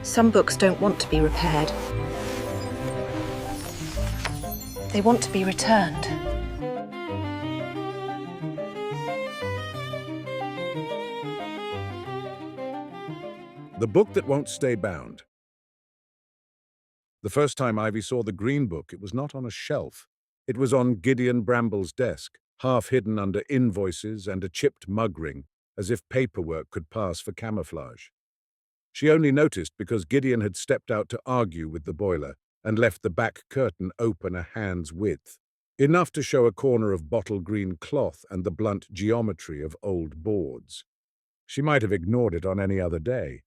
Some books don't want to be repaired. They want to be returned. The book that won't stay bound. The first time Ivy saw the green book, it was not on a shelf. It was on Gideon Bramble's desk, half hidden under invoices and a chipped mug ring, as if paperwork could pass for camouflage. She only noticed because Gideon had stepped out to argue with the boiler and left the back curtain open a hand's width, enough to show a corner of bottle green cloth and the blunt geometry of old boards. She might have ignored it on any other day.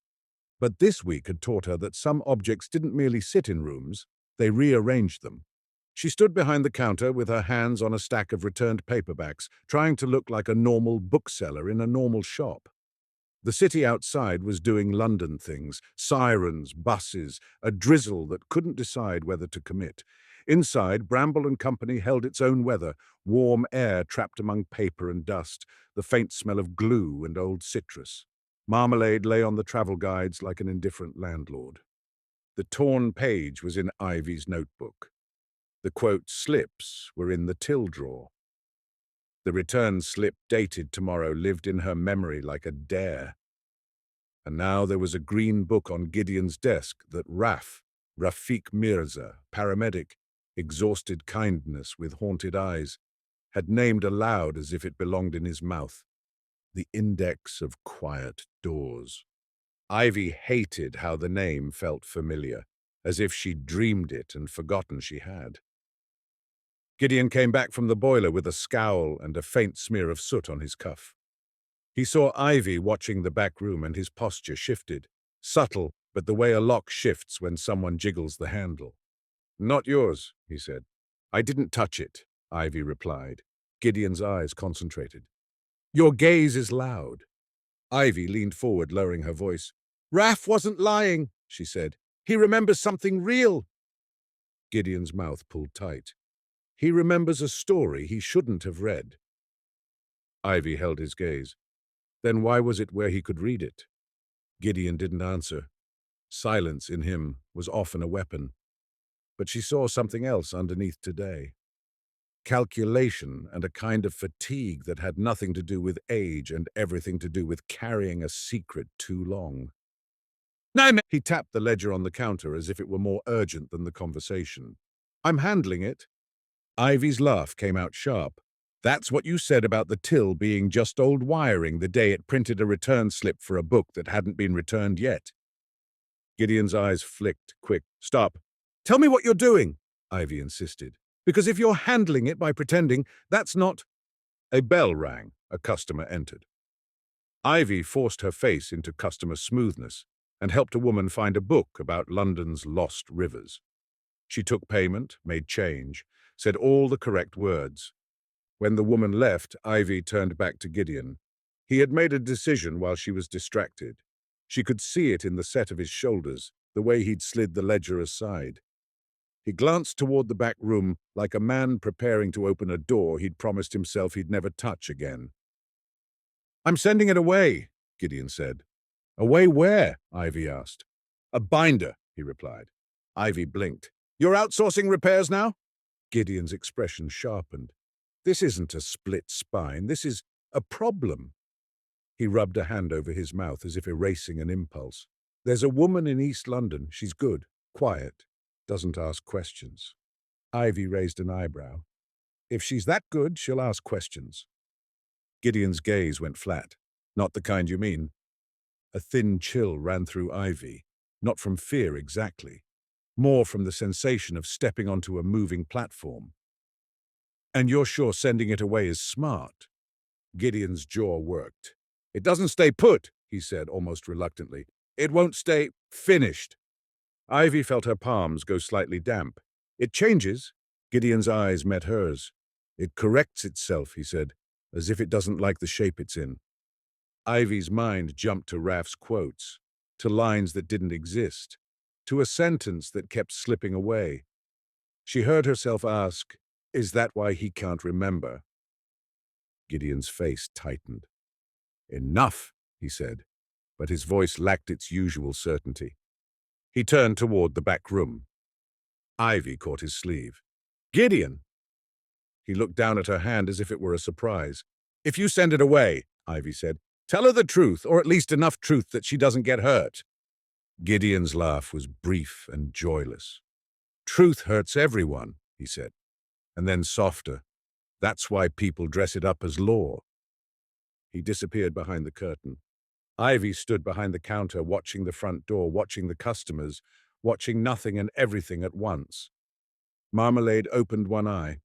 But this week had taught her that some objects didn't merely sit in rooms, they rearranged them. She stood behind the counter with her hands on a stack of returned paperbacks, trying to look like a normal bookseller in a normal shop. The city outside was doing London things, sirens, buses, a drizzle that couldn't decide whether to commit. Inside, Bramble and Company held its own weather, warm air trapped among paper and dust, the faint smell of glue and old citrus. Marmalade lay on the travel guides like an indifferent landlord. The torn page was in Ivy's notebook. The quote slips were in the till drawer. The return slip dated tomorrow lived in her memory like a dare. And now there was a green book on Gideon's desk that Rafiq Mirza, paramedic, exhausted kindness with haunted eyes, had named aloud as if it belonged in his mouth. The Index of Quiet Doors. Ivy hated how the name felt familiar, as if she'd dreamed it and forgotten she had. Gideon came back from the boiler with a scowl and a faint smear of soot on his cuff. He saw Ivy watching the back room and his posture shifted, subtle, but the way a lock shifts when someone jiggles the handle. "Not yours," he said. "I didn't touch it," Ivy replied. Gideon's eyes concentrated. "Your gaze is loud." Ivy leaned forward, lowering her voice. "Raf wasn't lying," she said. "He remembers something real." Gideon's mouth pulled tight. "He remembers a story he shouldn't have read." Ivy held his gaze. Then why was it where he could read it? Gideon didn't answer. Silence in him was often a weapon. But she saw something else underneath today. Calculation and a kind of fatigue that had nothing to do with age and everything to do with carrying a secret too long. "No, ma'am." He tapped the ledger on the counter as if it were more urgent than the conversation. "I'm handling it." Ivy's laugh came out sharp. "That's what you said about the till being just old wiring the day it printed a return slip for a book that hadn't been returned yet." Gideon's eyes flicked quick. "Stop. Tell me what you're doing," Ivy insisted. "Because if you're handling it by pretending, that's not—" A bell rang. A customer entered. Ivy forced her face into customer smoothness and helped a woman find a book about London's lost rivers. She took payment, made change, said all the correct words. When the woman left, Ivy turned back to Gideon. He had made a decision while she was distracted. She could see it in the set of his shoulders, the way he'd slid the ledger aside. He glanced toward the back room like a man preparing to open a door he'd promised himself he'd never touch again. "I'm sending it away," Gideon said. "Away where?" Ivy asked. "A binder," he replied. Ivy blinked. "You're outsourcing repairs now?" Gideon's expression sharpened. "This isn't a split spine. This is a problem." He rubbed a hand over his mouth as if erasing an impulse. "There's a woman in East London. She's good, quiet, doesn't ask questions." Ivy raised an eyebrow. "If she's that good, she'll ask questions." Gideon's gaze went flat. "Not the kind you mean." A thin chill ran through Ivy, not from fear exactly, more from the sensation of stepping onto a moving platform. "And you're sure sending it away is smart?" Gideon's jaw worked. "It doesn't stay put," he said almost reluctantly. "It won't stay finished." Ivy felt her palms go slightly damp. "It changes." Gideon's eyes met hers. "It corrects itself," he said, "as if it doesn't like the shape it's in." Ivy's mind jumped to Raf's quotes, to lines that didn't exist, to a sentence that kept slipping away. She heard herself ask, "Is that why he can't remember?" Gideon's face tightened. "Enough," he said, but his voice lacked its usual certainty. He turned toward the back room. Ivy caught his sleeve. "Gideon!" He looked down at her hand as if it were a surprise. "If you send it away," Ivy said, "tell her the truth, or at least enough truth that she doesn't get hurt." Gideon's laugh was brief and joyless. "Truth hurts everyone," he said, and then softer. "That's why people dress it up as law." He disappeared behind the curtain. Ivy stood behind the counter, watching the front door, watching the customers, watching nothing and everything at once. Marmalade opened one eye.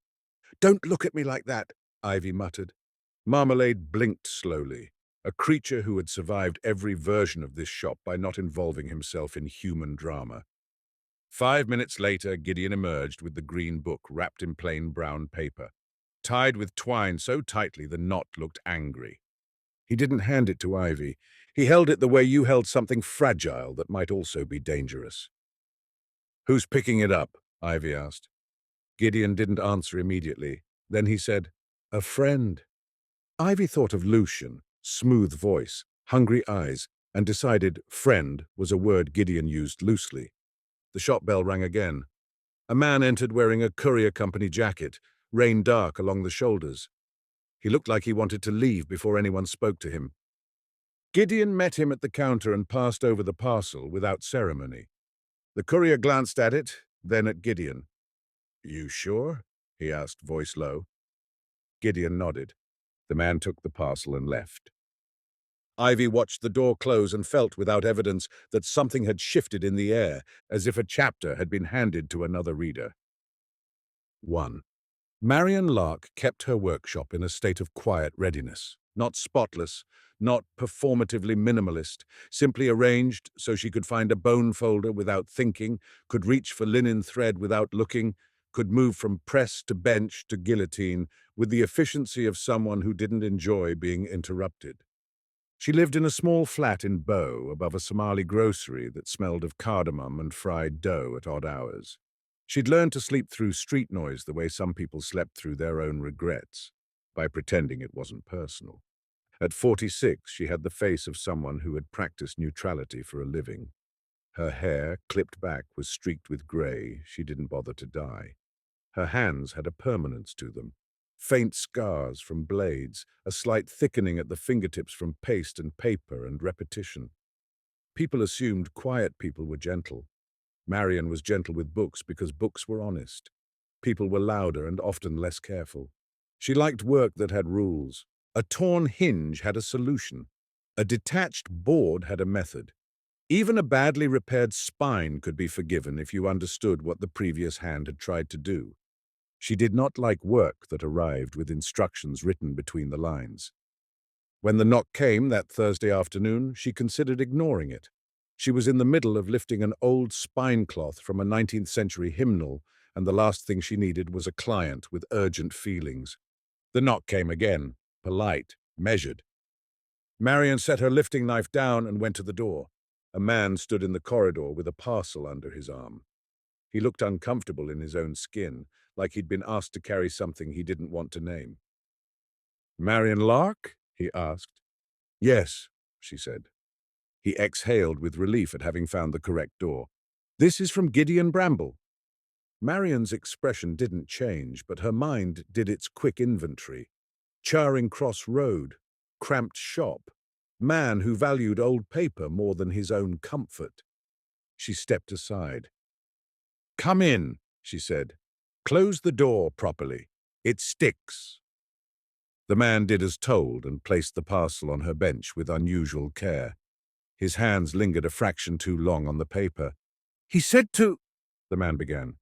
"Don't look at me like that," Ivy muttered. Marmalade blinked slowly, a creature who had survived every version of this shop by not involving himself in human drama. 5 minutes later, Gideon emerged with the green book wrapped in plain brown paper, tied with twine so tightly the knot looked angry. He didn't hand it to Ivy. He held it the way you held something fragile that might also be dangerous. "Who's picking it up?" Ivy asked. Gideon didn't answer immediately. Then he said, "A friend." Ivy thought of Lucian, smooth voice, hungry eyes, and decided friend was a word Gideon used loosely. The shop bell rang again. A man entered wearing a courier company jacket, rain dark along the shoulders. He looked like he wanted to leave before anyone spoke to him. Gideon met him at the counter and passed over the parcel without ceremony. The courier glanced at it, then at Gideon. "You sure?" he asked, voice low. Gideon nodded. The man took the parcel and left. Ivy watched the door close and felt, without evidence, that something had shifted in the air, as if a chapter had been handed to another reader. 1. Marian Lark kept her workshop in a state of quiet readiness. Not spotless, not performatively minimalist, simply arranged so she could find a bone folder without thinking, could reach for linen thread without looking, could move from press to bench to guillotine with the efficiency of someone who didn't enjoy being interrupted. She lived in a small flat in Bow above a Somali grocery that smelled of cardamom and fried dough at odd hours. She'd learned to sleep through street noise the way some people slept through their own regrets, by pretending it wasn't personal. At 46, she had the face of someone who had practiced neutrality for a living. Her hair, clipped back, was streaked with grey. She didn't bother to dye. Her hands had a permanence to them. Faint scars from blades, a slight thickening at the fingertips from paste and paper and repetition. People assumed quiet people were gentle. Marian was gentle with books because books were honest. People were louder and often less careful. She liked work that had rules. A torn hinge had a solution. A detached board had a method. Even a badly repaired spine could be forgiven if you understood what the previous hand had tried to do. She did not like work that arrived with instructions written between the lines. When the knock came that Thursday afternoon, she considered ignoring it. She was in the middle of lifting an old spine cloth from a 19th century hymnal, and the last thing she needed was a client with urgent feelings. The knock came again, polite, measured. Marian set her lifting knife down and went to the door. A man stood in the corridor with a parcel under his arm. He looked uncomfortable in his own skin, like he'd been asked to carry something he didn't want to name. "Marian Lark?" he asked. "Yes," she said. He exhaled with relief at having found the correct door. "This is from Gideon Bramble." Marian's expression didn't change, but her mind did its quick inventory. Charing Cross Road, cramped shop, man who valued old paper more than his own comfort. She stepped aside. "Come in," she said. "Close the door properly. It sticks." The man did as told and placed the parcel on her bench with unusual care. His hands lingered a fraction too long on the paper. "He said to—" the man began.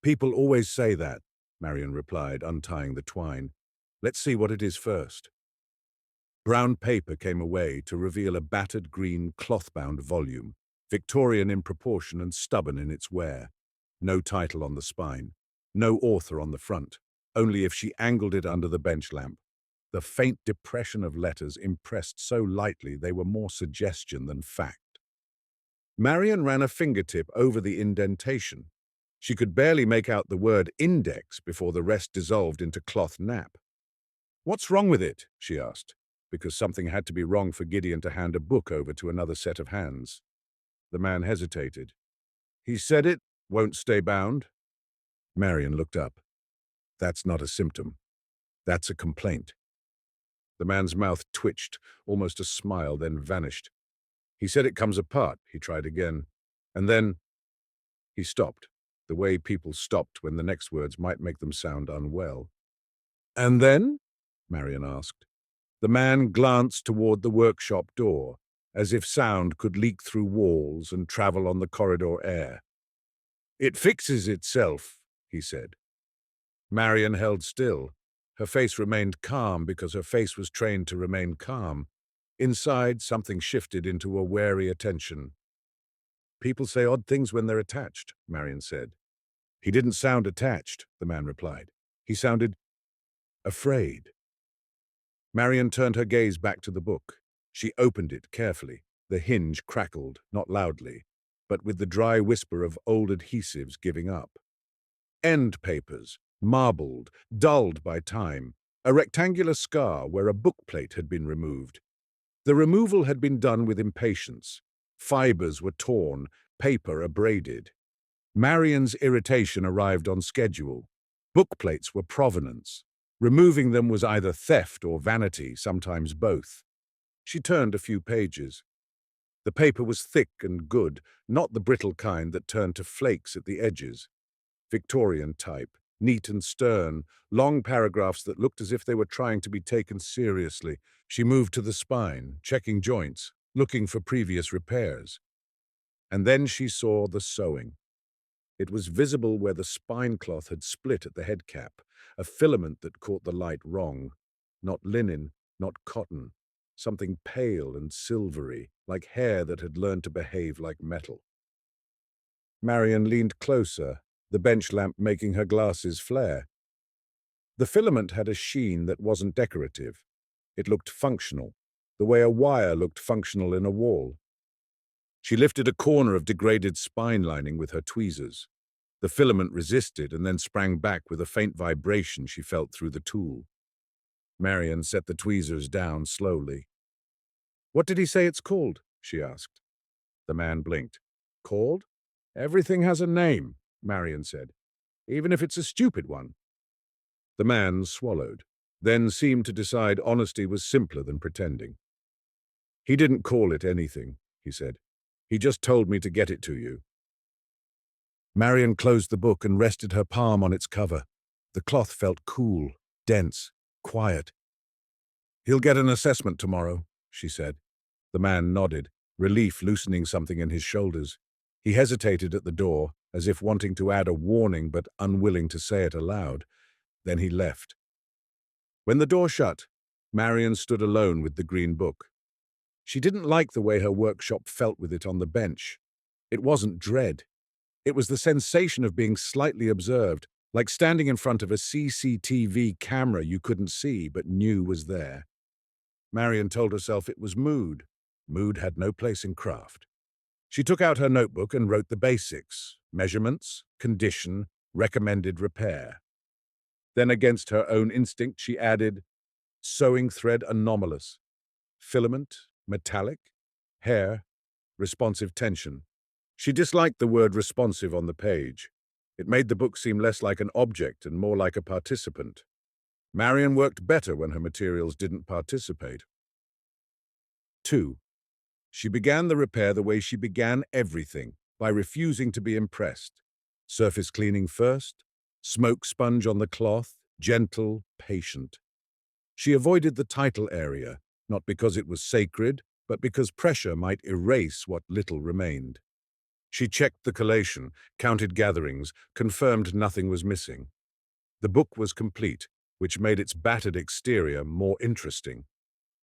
"People always say that," Marian replied, untying the twine. "Let's see what it is first." Brown paper came away to reveal a battered green cloth-bound volume, Victorian in proportion and stubborn in its wear. No title on the spine, no author on the front, only if she angled it under the bench lamp. The faint depression of letters impressed so lightly they were more suggestion than fact. Marian ran a fingertip over the indentation. She could barely make out the word index before the rest dissolved into cloth nap. "What's wrong with it?" she asked, because something had to be wrong for Gideon to hand a book over to another set of hands. The man hesitated. He said it won't stay bound. Marion looked up. That's not a symptom. That's a complaint. The man's mouth twitched, almost a smile, then vanished. He said it comes apart. He tried again. And then he stopped, the way people stopped when the next words might make them sound unwell. And then? Marion asked. The man glanced toward the workshop door, as if sound could leak through walls and travel on the corridor air. It fixes itself, he said. Marion held still. Her face remained calm because her face was trained to remain calm. Inside, something shifted into a wary attention. People say odd things when they're attached, Marion said. He didn't sound attached, the man replied. He sounded afraid. Marion turned her gaze back to the book. She opened it carefully. The hinge crackled, not loudly, but with the dry whisper of old adhesives giving up. End papers, marbled, dulled by time, a rectangular scar where a book plate had been removed. The removal had been done with impatience. Fibers were torn, paper abraded. Marion's irritation arrived on schedule. Book plates were provenance. Removing them was either theft or vanity, sometimes both. She turned a few pages. The paper was thick and good, not the brittle kind that turned to flakes at the edges. Victorian type, neat and stern, long paragraphs that looked as if they were trying to be taken seriously. She moved to the spine, checking joints, looking for previous repairs. And then she saw the sewing. It was visible where the spine cloth had split at the head cap, a filament that caught the light wrong. Not linen, not cotton, something pale and silvery, like hair that had learned to behave like metal. Marion leaned closer, the bench lamp making her glasses flare. The filament had a sheen that wasn't decorative. It looked functional, the way a wire looked functional in a wall. She lifted a corner of degraded spine lining with her tweezers. The filament resisted and then sprang back with a faint vibration she felt through the tool. Marion set the tweezers down slowly. "What did he say it's called?" she asked. The man blinked. "Called? Everything has a name," Marion said, "even if it's a stupid one." The man swallowed, then seemed to decide honesty was simpler than pretending. "He didn't call it anything," he said. "He just told me to get it to you." Marion closed the book and rested her palm on its cover. The cloth felt cool, dense, quiet. "He'll get an assessment tomorrow," she said. The man nodded, relief loosening something in his shoulders. He hesitated at the door, as if wanting to add a warning but unwilling to say it aloud. Then he left. When the door shut, Marion stood alone with the green book. She didn't like the way her workshop felt with it on the bench. It wasn't dread. It was the sensation of being slightly observed, like standing in front of a CCTV camera you couldn't see but knew was there. Marion told herself it was mood. Mood had no place in craft. She took out her notebook and wrote the basics: measurements, condition, recommended repair. Then against her own instinct she added, sewing thread anomalous, filament, metallic, hair, responsive tension. She disliked the word responsive on the page. It made the book seem less like an object and more like a participant. Marion worked better when her materials didn't participate. 2. She began the repair the way she began everything, by refusing to be impressed. Surface cleaning first, smoke sponge on the cloth, gentle, patient. She avoided the title area, not because it was sacred, but because pressure might erase what little remained. She checked the collation, counted gatherings, confirmed nothing was missing. The book was complete, which made its battered exterior more interesting.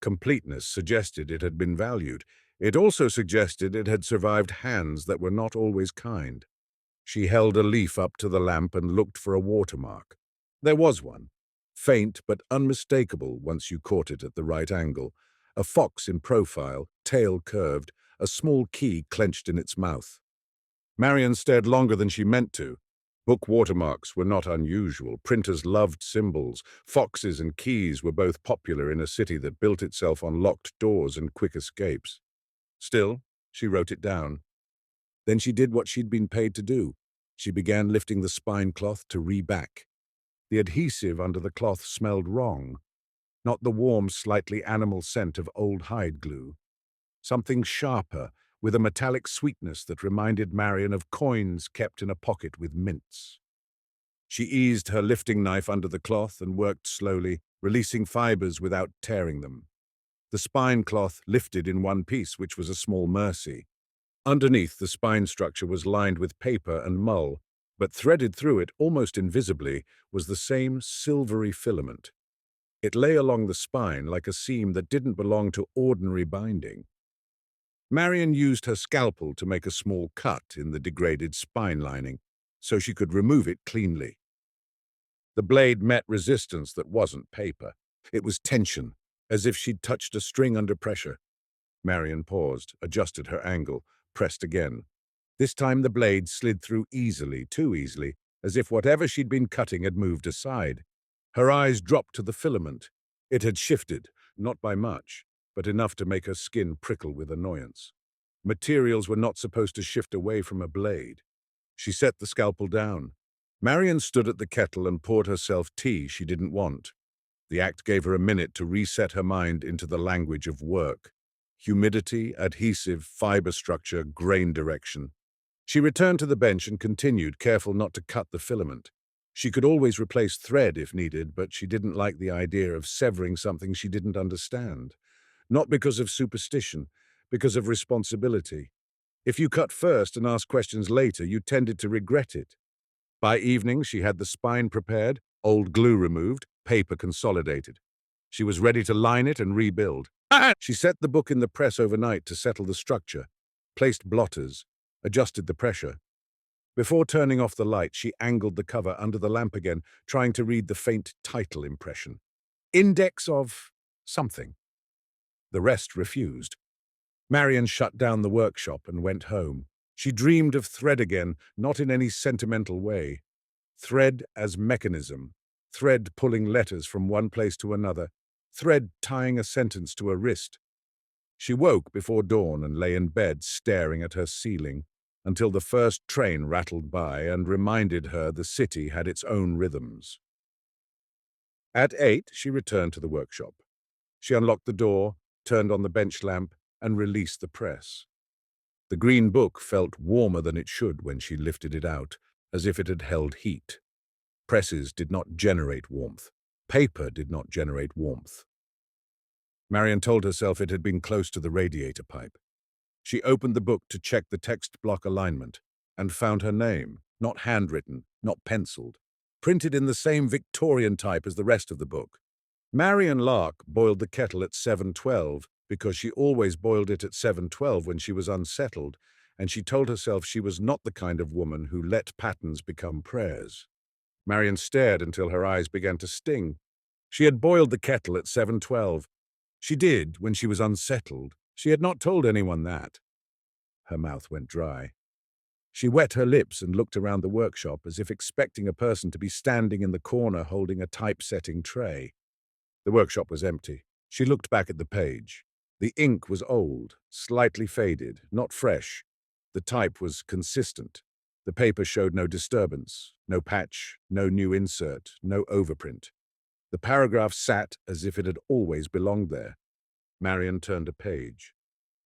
Completeness suggested it had been valued. It also suggested it had survived hands that were not always kind. She held a leaf up to the lamp and looked for a watermark. There was one, faint but unmistakable once you caught it at the right angle. A fox in profile, tail curved, a small key clenched in its mouth. Marion stared longer than she meant to. Book watermarks were not unusual. Printers loved symbols. Foxes and keys were both popular in a city that built itself on locked doors and quick escapes. Still, she wrote it down. Then she did what she'd been paid to do. She began lifting the spine cloth to reback. The adhesive under the cloth smelled wrong, not the warm, slightly animal scent of old hide glue. Something sharper, with a metallic sweetness that reminded Marion of coins kept in a pocket with mints. She eased her lifting knife under the cloth and worked slowly, releasing fibers without tearing them. The spine cloth lifted in one piece, which was a small mercy. Underneath, the spine structure was lined with paper and mull, but threaded through it, almost invisibly, was the same silvery filament. It lay along the spine like a seam that didn't belong to ordinary binding. Marion used her scalpel to make a small cut in the degraded spine lining, so she could remove it cleanly. The blade met resistance that wasn't paper. It was tension, as if she'd touched a string under pressure. Marion paused, adjusted her angle, pressed again. This time the blade slid through easily, too easily, as if whatever she'd been cutting had moved aside. Her eyes dropped to the filament. It had shifted, not by much, but enough to make her skin prickle with annoyance. Materials were not supposed to shift away from a blade. She set the scalpel down. Marion stood at the kettle and poured herself tea she didn't want. The act gave her a minute to reset her mind into the language of work. Humidity, adhesive, fiber structure, grain direction. She returned to the bench and continued, careful not to cut the filament. She could always replace thread if needed, but she didn't like the idea of severing something she didn't understand. Not because of superstition, because of responsibility. If you cut first and asked questions later, you tended to regret it. By evening, she had the spine prepared, old glue removed, paper consolidated. She was ready to line it and rebuild. She set the book in the press overnight to settle the structure, placed blotters, adjusted the pressure. Before turning off the light, she angled the cover under the lamp again, trying to read the faint title impression. Index of something. The rest refused. Marion shut down the workshop and went home. She dreamed of thread again, not in any sentimental way. Thread as mechanism. Thread pulling letters from one place to another. Thread tying a sentence to a wrist. She woke before dawn and lay in bed staring at her ceiling until the first train rattled by and reminded her the city had its own rhythms. At 8, she returned to the workshop. She unlocked the door, turned on the bench lamp, and released the press. The green book felt warmer than it should when she lifted it out, as if it had held heat. Presses did not generate warmth. Paper did not generate warmth. Marion told herself it had been close to the radiator pipe. She opened the book to check the text block alignment and found her name, not handwritten, not penciled, printed in the same Victorian type as the rest of the book. Marion Lark boiled the kettle at 7:12 because she always boiled it at 7:12 when she was unsettled, and she told herself she was not the kind of woman who let patterns become prayers. Marion stared until her eyes began to sting. She had boiled the kettle at 7:12. She did when she was unsettled. She had not told anyone that. Her mouth went dry. She wet her lips and looked around the workshop as if expecting a person to be standing in the corner holding a typesetting tray. The workshop was empty. She looked back at the page. The ink was old, slightly faded, not fresh. The type was consistent. The paper showed no disturbance, no patch, no new insert, no overprint. The paragraph sat as if it had always belonged there. Marion turned a page.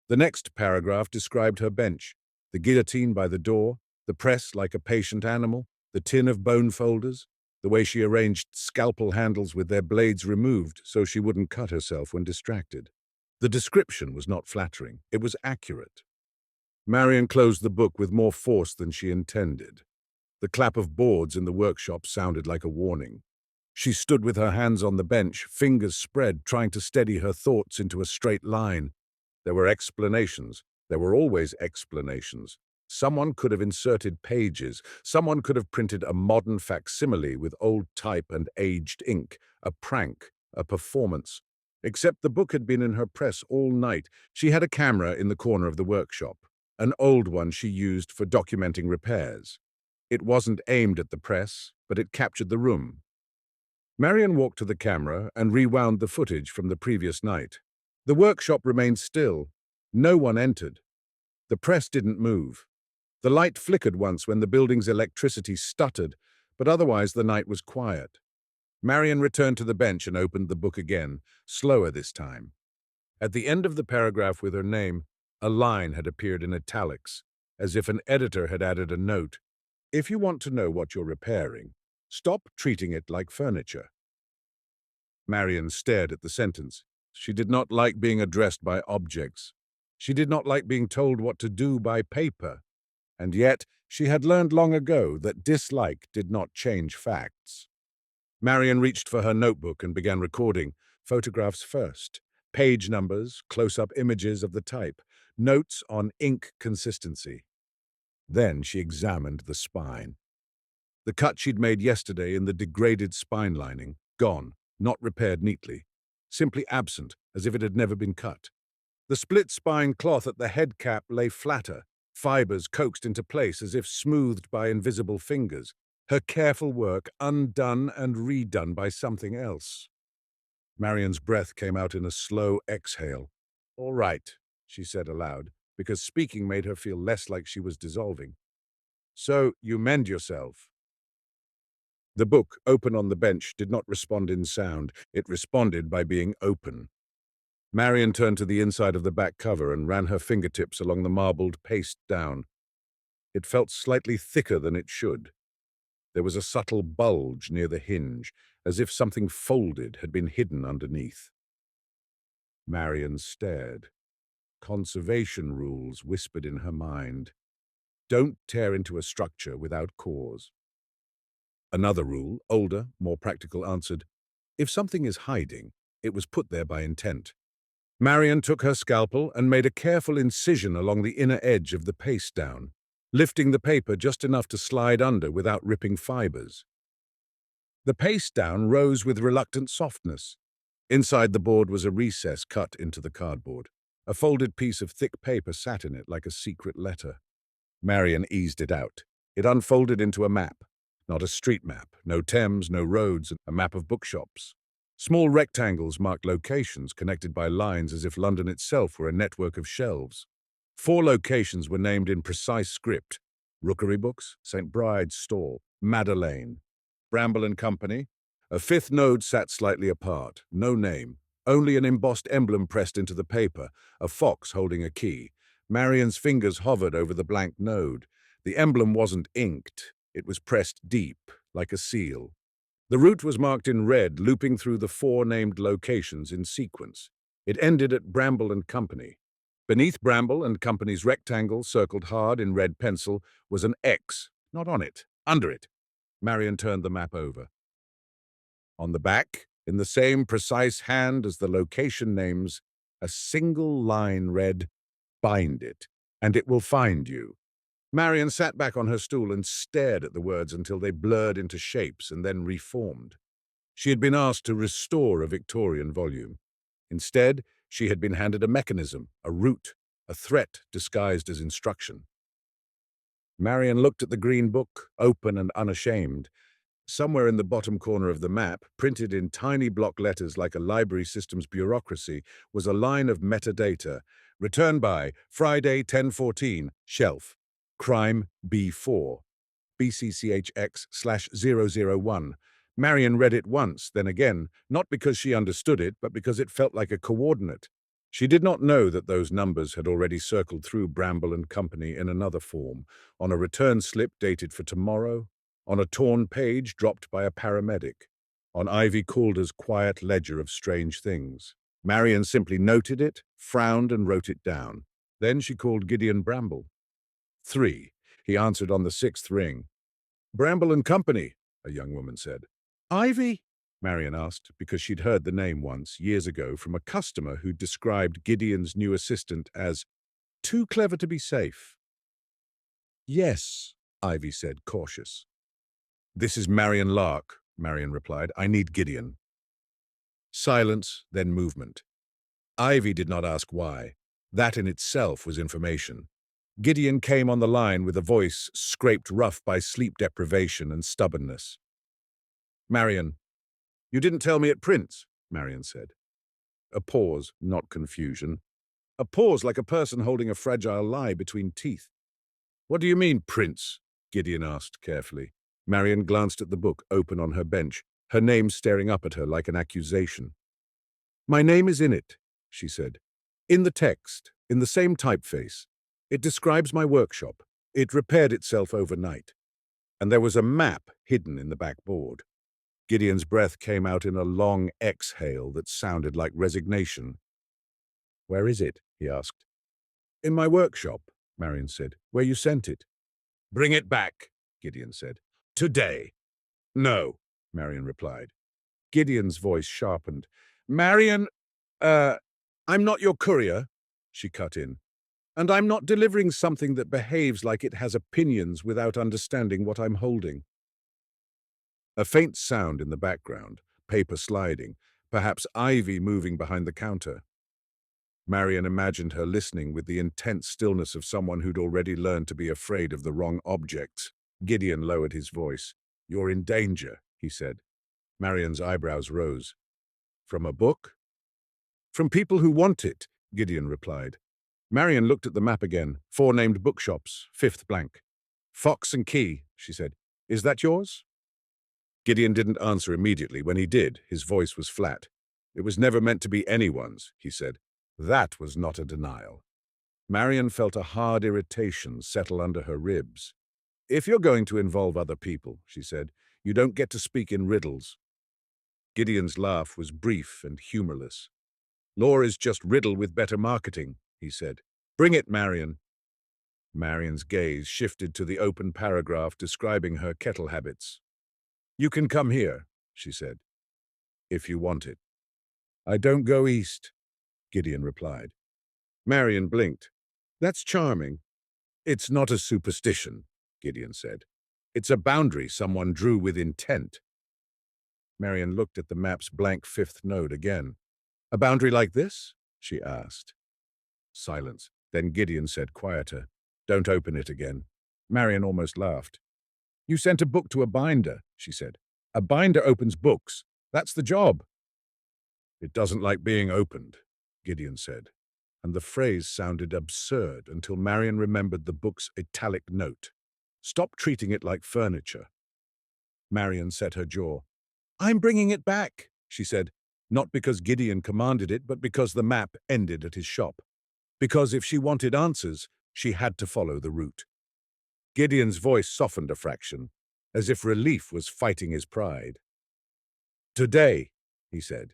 The next paragraph described her bench, the guillotine by the door, the press like a patient animal, the tin of bone folders, the way she arranged scalpel handles with their blades removed so she wouldn't cut herself when distracted. The description was not flattering. It was accurate. Marion closed the book with more force than she intended. The clap of boards in the workshop sounded like a warning. She stood with her hands on the bench, fingers spread, trying to steady her thoughts into a straight line. There were explanations. There were always explanations. Someone could have inserted pages. Someone could have printed a modern facsimile with old type and aged ink. A prank. A performance. Except the book had been in her press all night. She had a camera in the corner of the workshop. An old one she used for documenting repairs. It wasn't aimed at the press, but it captured the room. Marion walked to the camera and rewound the footage from the previous night. The workshop remained still. No one entered. The press didn't move. The light flickered once when the building's electricity stuttered, but otherwise the night was quiet. Marion returned to the bench and opened the book again, slower this time. At the end of the paragraph with her name, a line had appeared in italics, as if an editor had added a note. If you want to know what you're repairing, stop treating it like furniture. Marion stared at the sentence. She did not like being addressed by objects. She did not like being told what to do by paper. And yet, she had learned long ago that dislike did not change facts. Marion reached for her notebook and began recording, photographs first, page numbers, close-up images of the type, notes on ink consistency. Then she examined the spine. The cut she'd made yesterday in the degraded spine lining, gone, not repaired neatly, simply absent, as if it had never been cut. The split spine cloth at the head cap lay flatter, fibers coaxed into place as if smoothed by invisible fingers, her careful work undone and redone by something else. Marion's breath came out in a slow exhale. "All right," she said aloud, because speaking made her feel less like she was dissolving. "So you mend yourself." The book, open on the bench, did not respond in sound. It responded by being open. Marion turned to the inside of the back cover and ran her fingertips along the marbled paste down. It felt slightly thicker than it should. There was a subtle bulge near the hinge, as if something folded had been hidden underneath. Marion stared. Conservation rules whispered in her mind. Don't tear into a structure without cause. Another rule, older, more practical, answered, if something is hiding, it was put there by intent. Marion took her scalpel and made a careful incision along the inner edge of the paste down, lifting the paper just enough to slide under without ripping fibers. The paste down rose with reluctant softness. Inside the board was a recess cut into the cardboard. A folded piece of thick paper sat in it like a secret letter. Marion eased it out. It unfolded into a map. Not a street map, no Thames, no roads, a map of bookshops. Small rectangles marked locations connected by lines as if London itself were a network of shelves. 4 locations were named in precise script: Rookery Books, St. Bride's Stall, Madeleine, Bramble and Company. A 5th node sat slightly apart, no name, only an embossed emblem pressed into the paper, a fox holding a key. Marion's fingers hovered over the blank node. The emblem wasn't inked. It was pressed deep, like a seal. The route was marked in red, looping through the 4 named locations in sequence. It ended at Bramble and Company. Beneath Bramble and Company's rectangle, circled hard in red pencil, was an X, not on it, under it. Marion turned the map over. On the back, in the same precise hand as the location names, a single line read, "Bind it, and it will find you." Marion sat back on her stool and stared at the words until they blurred into shapes and then reformed. She had been asked to restore a Victorian volume. Instead, she had been handed a mechanism, a route, a threat disguised as instruction. Marion looked at the green book, open and unashamed. Somewhere in the bottom corner of the map, printed in tiny block letters like a library system's bureaucracy, was a line of metadata. Return by Friday 10:14, shelf. Crime B4, BCCHX/001. Marion read it once, then again, not because she understood it, but because it felt like a coordinate. She did not know that those numbers had already circled through Bramble and Company in another form, on a return slip dated for tomorrow, on a torn page dropped by a paramedic, on Ivy Calder's quiet ledger of strange things. Marion simply noted it, frowned and wrote it down. Then she called Gideon Bramble. 3. He answered on the 6th ring. Bramble and Company, a young woman said. Ivy? Marion asked, because she'd heard the name once, years ago, from a customer who described Gideon's new assistant as too clever to be safe. Yes, Ivy said, cautious. This is Marion Lark, Marion replied. I need Gideon. Silence, then movement. Ivy did not ask why. That in itself was information. Gideon came on the line with a voice scraped rough by sleep deprivation and stubbornness. Marion, you didn't tell me at Prince, Marion said. A pause, not confusion. A pause like a person holding a fragile lie between teeth. What do you mean, Prince? Gideon asked carefully. Marion glanced at the book open on her bench, her name staring up at her like an accusation. My name is in it, she said. In the text, in the same typeface. It describes my workshop. It repaired itself overnight. And there was a map hidden in the backboard. Gideon's breath came out in a long exhale that sounded like resignation. Where is it? He asked. In my workshop, Marion said. Where you sent it. Bring it back, Gideon said. Today. No, Marion replied. Gideon's voice sharpened. Marion, I'm not your courier, she cut in. And I'm not delivering something that behaves like it has opinions without understanding what I'm holding. A faint sound in the background, paper sliding, perhaps ivy moving behind the counter. Marion imagined her listening with the intense stillness of someone who'd already learned to be afraid of the wrong objects. Gideon lowered his voice. You're in danger, he said. Marion's eyebrows rose. From a book? From people who want it, Gideon replied. Marion looked at the map again. 4 named bookshops, 5th blank. Fox and Key, she said. Is that yours? Gideon didn't answer immediately. When he did, his voice was flat. It was never meant to be anyone's, he said. That was not a denial. Marion felt a hard irritation settle under her ribs. If you're going to involve other people, she said, you don't get to speak in riddles. Gideon's laugh was brief and humorless. Law is just riddle with better marketing, he said. Bring it, Marion. Marion's gaze shifted to the open paragraph describing her kettle habits. You can come here, she said, if you want it. I don't go east, Gideon replied. Marion blinked. That's charming. It's not a superstition, Gideon said. It's a boundary someone drew with intent. Marion looked at the map's blank 5th node again. A boundary like this? She asked. Silence. Then Gideon said quieter. Don't open it again. Marion almost laughed. You sent a book to a binder, she said. A binder opens books. That's the job. It doesn't like being opened, Gideon said, and the phrase sounded absurd until Marion remembered the book's italic note. Stop treating it like furniture. Marion set her jaw. I'm bringing it back, she said, not because Gideon commanded it, but because the map ended at his shop. Because if she wanted answers, she had to follow the route. Gideon's voice softened a fraction, as if relief was fighting his pride. Today, he said.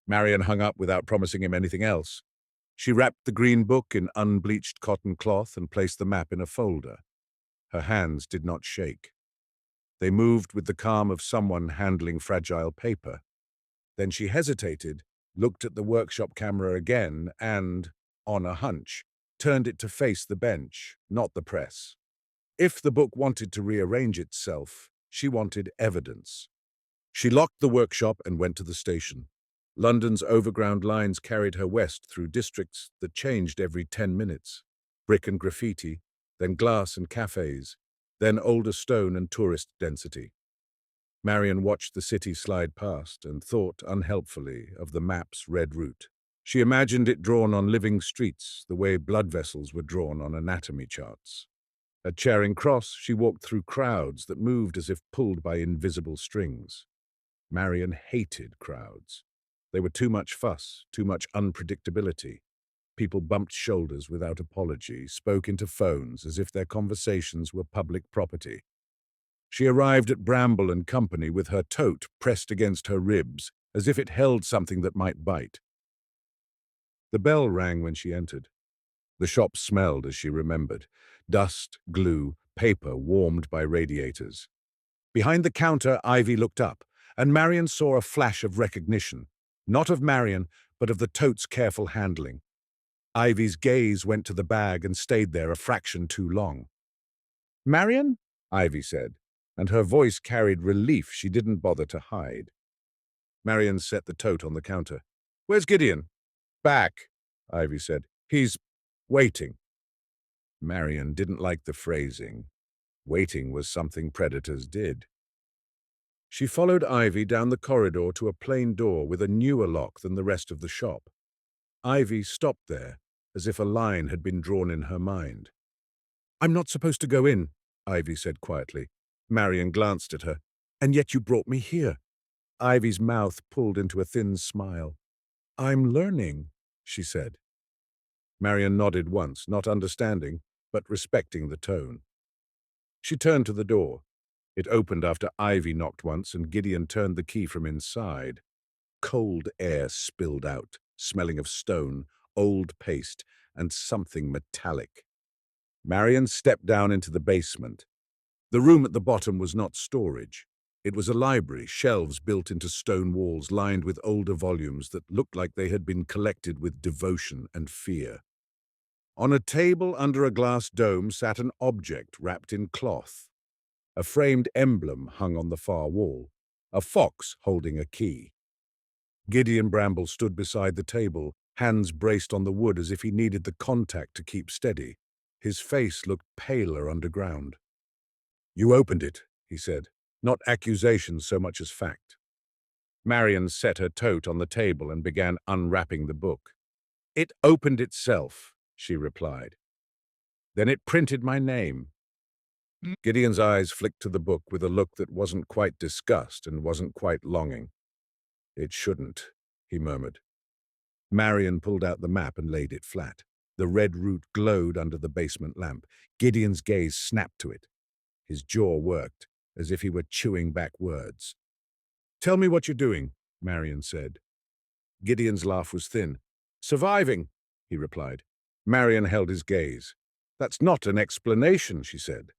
Marion hung up without promising him anything else. She wrapped the green book in unbleached cotton cloth and placed the map in a folder. Her hands did not shake. They moved with the calm of someone handling fragile paper. Then she hesitated, looked at the workshop camera again and, on a hunch, turned it to face the bench, not the press. If the book wanted to rearrange itself, she wanted evidence. She locked the workshop and went to the station. London's overground lines carried her west through districts that changed every 10 minutes. Brick and graffiti, then glass and cafes, then older stone and tourist density. Marion watched the city slide past and thought unhelpfully of the map's red route. She imagined it drawn on living streets, the way blood vessels were drawn on anatomy charts. At Charing Cross, she walked through crowds that moved as if pulled by invisible strings. Marion hated crowds. They were too much fuss, too much unpredictability. People bumped shoulders without apology, spoke into phones as if their conversations were public property. She arrived at Bramble and Company with her tote pressed against her ribs, as if it held something that might bite. The bell rang when she entered. The shop smelled as she remembered. Dust, glue, paper warmed by radiators. Behind the counter, Ivy looked up, and Marion saw a flash of recognition. Not of Marion, but of the tote's careful handling. Ivy's gaze went to the bag and stayed there a fraction too long. Marion? Ivy said, and her voice carried relief she didn't bother to hide. Marion set the tote on the counter. Where's Gideon? Back, Ivy said. He's waiting. Marion didn't like the phrasing. Waiting was something predators did. She followed Ivy down the corridor to a plain door with a newer lock than the rest of the shop. Ivy stopped there, as if a line had been drawn in her mind. I'm not supposed to go in, Ivy said quietly. Marion glanced at her. And yet you brought me here. Ivy's mouth pulled into a thin smile. I'm learning, she said. Marion nodded once, not understanding, but respecting the tone. She turned to the door. It opened after Ivy knocked once, and Gideon turned the key from inside. Cold air spilled out, smelling of stone, old paste, and something metallic. Marion stepped down into the basement. The room at the bottom was not storage. It was a library, shelves built into stone walls lined with older volumes that looked like they had been collected with devotion and fear. On a table under a glass dome sat an object wrapped in cloth. A framed emblem hung on the far wall, a fox holding a key. Gideon Bramble stood beside the table, hands braced on the wood as if he needed the contact to keep steady. His face looked paler underground. You opened it, he said, not accusation so much as fact. Marion set her tote on the table and began unwrapping the book. It opened itself, she replied. Then it printed my name. Gideon's eyes flicked to the book with a look that wasn't quite disgust and wasn't quite longing. It shouldn't, he murmured. Marion pulled out the map and laid it flat. The red route glowed under the basement lamp. Gideon's gaze snapped to it. His jaw worked, as if he were chewing back words. Tell me what you're doing, Marion said. Gideon's laugh was thin. Surviving, he replied. Marion held his gaze. That's not an explanation, she said.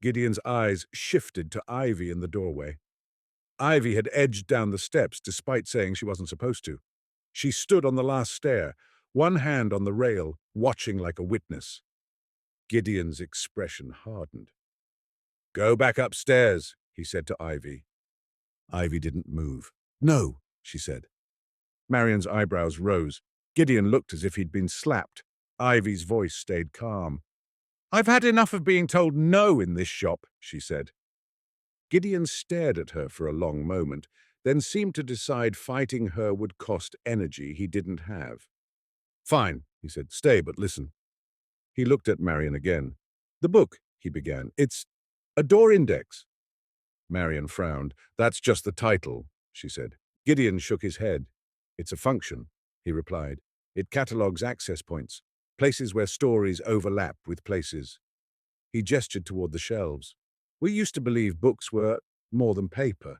Gideon's eyes shifted to Ivy in the doorway. Ivy had edged down the steps despite saying she wasn't supposed to. She stood on the last stair, one hand on the rail, watching like a witness. Gideon's expression hardened. Go back upstairs, he said to Ivy. Ivy didn't move. No, she said. Marion's eyebrows rose. Gideon looked as if he'd been slapped. Ivy's voice stayed calm. I've had enough of being told no in this shop, she said. Gideon stared at her for a long moment, then seemed to decide fighting her would cost energy he didn't have. Fine, he said. Stay, but listen. He looked at Marion again. The book, he began. It's a door index. Marion frowned. That's just the title, she said. Gideon shook his head. It's a function, he replied. It catalogues access points, places where stories overlap with places. He gestured toward the shelves. We used to believe books were more than paper.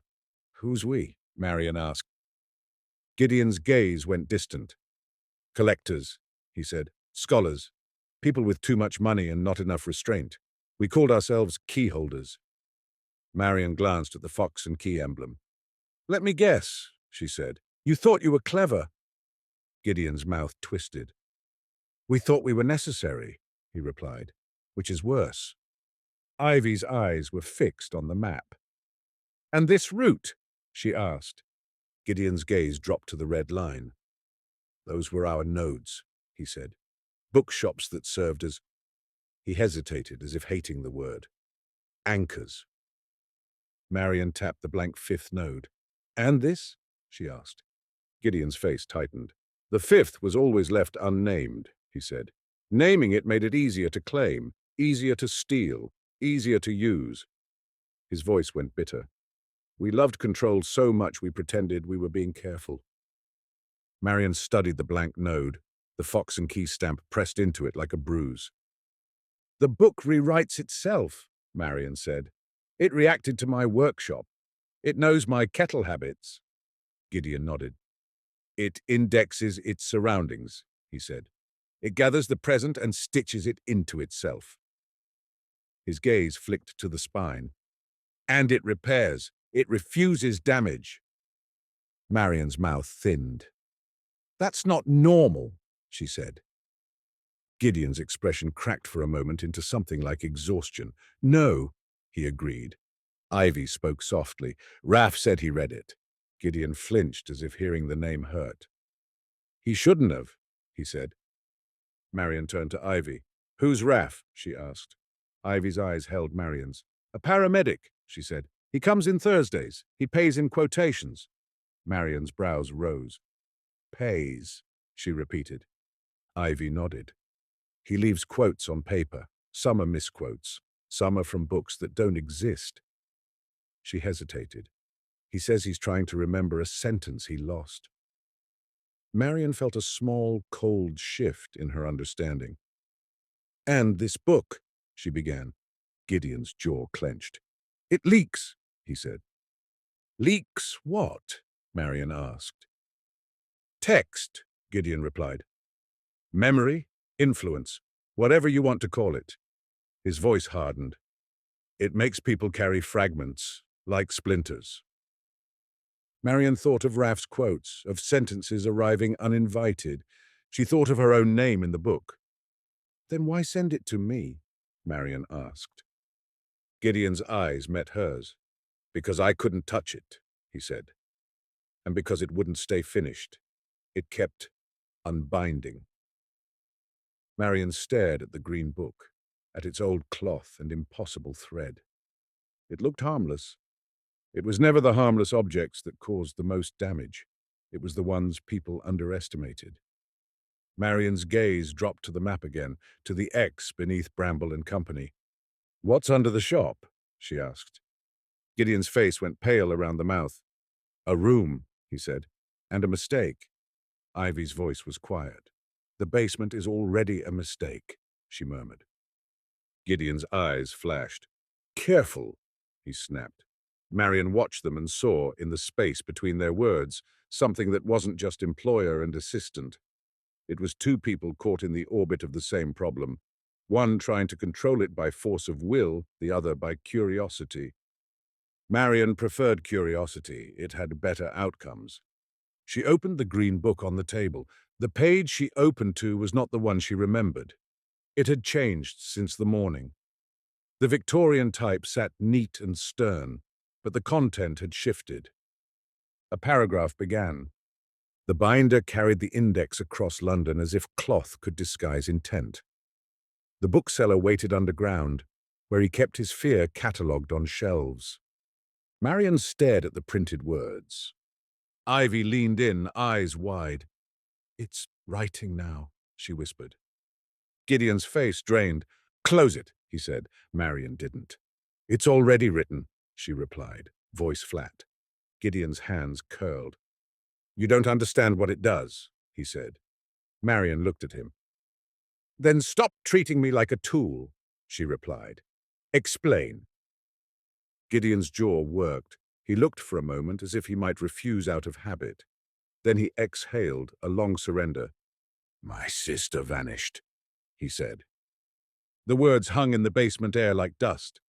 Who's we? Marion asked. Gideon's gaze went distant. Collectors, he said. Scholars. People with too much money and not enough restraint. We called ourselves key holders. Marion glanced at the fox and key emblem. Let me guess, she said. You thought you were clever. Gideon's mouth twisted. We thought we were necessary, he replied, which is worse. Ivy's eyes were fixed on the map. And this route? She asked. Gideon's gaze dropped to the red line. Those were our nodes, he said. Bookshops that served as... He hesitated, as if hating the word. Anchors. Marion tapped the blank fifth node. And this? She asked. Gideon's face tightened. The fifth was always left unnamed, he said. Naming it made it easier to claim, easier to steal, easier to use. His voice went bitter. We loved control so much we pretended we were being careful. Marion studied the blank node, the fox and key stamp pressed into it like a bruise. The book rewrites itself, Marion said. It reacted to my workshop. It knows my kettle habits. Gideon nodded. It indexes its surroundings, he said. It gathers the present and stitches it into itself. His gaze flicked to the spine. And it repairs. It refuses damage. Marion's mouth thinned. That's not normal, she said. Gideon's expression cracked for a moment into something like exhaustion. No, he agreed. Ivy spoke softly. Raff said he read it. Gideon flinched as if hearing the name hurt. He shouldn't have, he said. Marion turned to Ivy. Who's Raff? She asked. Ivy's eyes held Marion's. A paramedic, she said. He comes in Thursdays. He pays in quotations. Marion's brows rose. Pays, she repeated. Ivy nodded. He leaves quotes on paper. Some are misquotes. Some are from books that don't exist. She hesitated. He says he's trying to remember a sentence he lost. Marian felt a small, cold shift in her understanding. "And this book," she began. Gideon's jaw clenched. "It leaks," he said. "Leaks what?" Marian asked. "Text," Gideon replied. "Memory, influence, whatever you want to call it." His voice hardened. "It makes people carry fragments, like splinters." Marian thought of Raff's quotes, of sentences arriving uninvited. She thought of her own name in the book. "Then why send it to me?" Marian asked. Gideon's eyes met hers. "Because I couldn't touch it," he said. "And because it wouldn't stay finished. It kept unbinding." Marian stared at the green book, at its old cloth and impossible thread. It looked harmless. It was never the harmless objects that caused the most damage. It was the ones people underestimated. Marian's gaze dropped to the map again, to the X beneath Bramble and Company. "What's under the shop?" she asked. Gideon's face went pale around the mouth. "A room," he said, "and a mistake." Ivy's voice was quiet. "The basement is already a mistake," she murmured. Gideon's eyes flashed. "Careful," he snapped. Marian watched them and saw, in the space between their words, something that wasn't just employer and assistant. It was two people caught in the orbit of the same problem, one trying to control it by force of will, the other by curiosity. Marian preferred curiosity. It had better outcomes. She opened the green book on the table. The page she opened to was not the one she remembered. It had changed since the morning. The Victorian type sat neat and stern, but the content had shifted. A paragraph began. "The binder carried the index across London as if cloth could disguise intent. The bookseller waited underground, where he kept his fear catalogued on shelves." Marian stared at the printed words. Ivy leaned in, eyes wide. "It's writing now," she whispered. Gideon's face drained. "Close it," he said. Marian didn't. "It's already written," she replied, voice flat. Gideon's hands curled. "You don't understand what it does," he said. Marian looked at him. "Then stop treating me like a tool," she replied. "Explain." Gideon's jaw worked. He looked for a moment as if he might refuse out of habit. Then he exhaled a long surrender. "My sister vanished," he said. The words hung in the basement air like dust.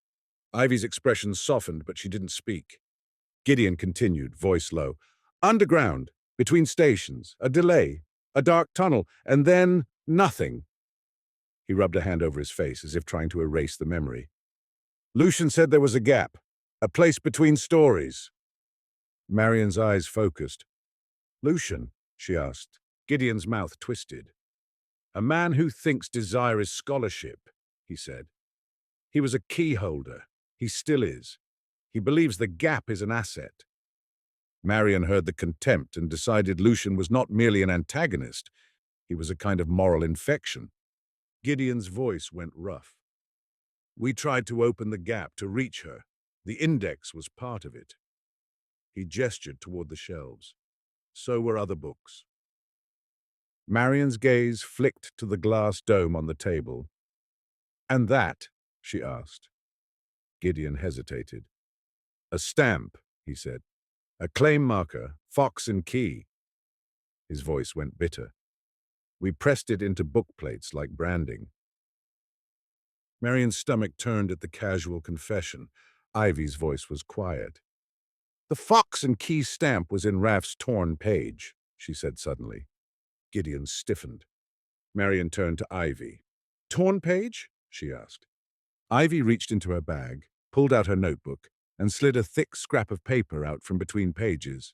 Ivy's expression softened, but she didn't speak. Gideon continued, voice low. "Underground, between stations, a delay, a dark tunnel, and then nothing." He rubbed a hand over his face as if trying to erase the memory. "Lucian said there was a gap, a place between stories." Marian's eyes focused. "Lucian?" she asked. Gideon's mouth twisted. "A man who thinks desire is scholarship," he said. "He was a key holder. He still is. He believes the gap is an asset." Marian heard the contempt and decided Lucian was not merely an antagonist. He was a kind of moral infection. Gideon's voice went rough. "We tried to open the gap, to reach her. The index was part of it." He gestured toward the shelves. "So were other books." Marian's gaze flicked to the glass dome on the table. "And that?" she asked. Gideon hesitated. "A stamp," he said. "A claim marker, Fox and Key." His voice went bitter. "We pressed it into book plates like branding." Marian's stomach turned at the casual confession. Ivy's voice was quiet. "The Fox and Key stamp was in Raff's torn page," she said suddenly. Gideon stiffened. Marian turned to Ivy. "Torn page?" she asked. Ivy reached into her bag, pulled out her notebook, and slid a thick scrap of paper out from between pages.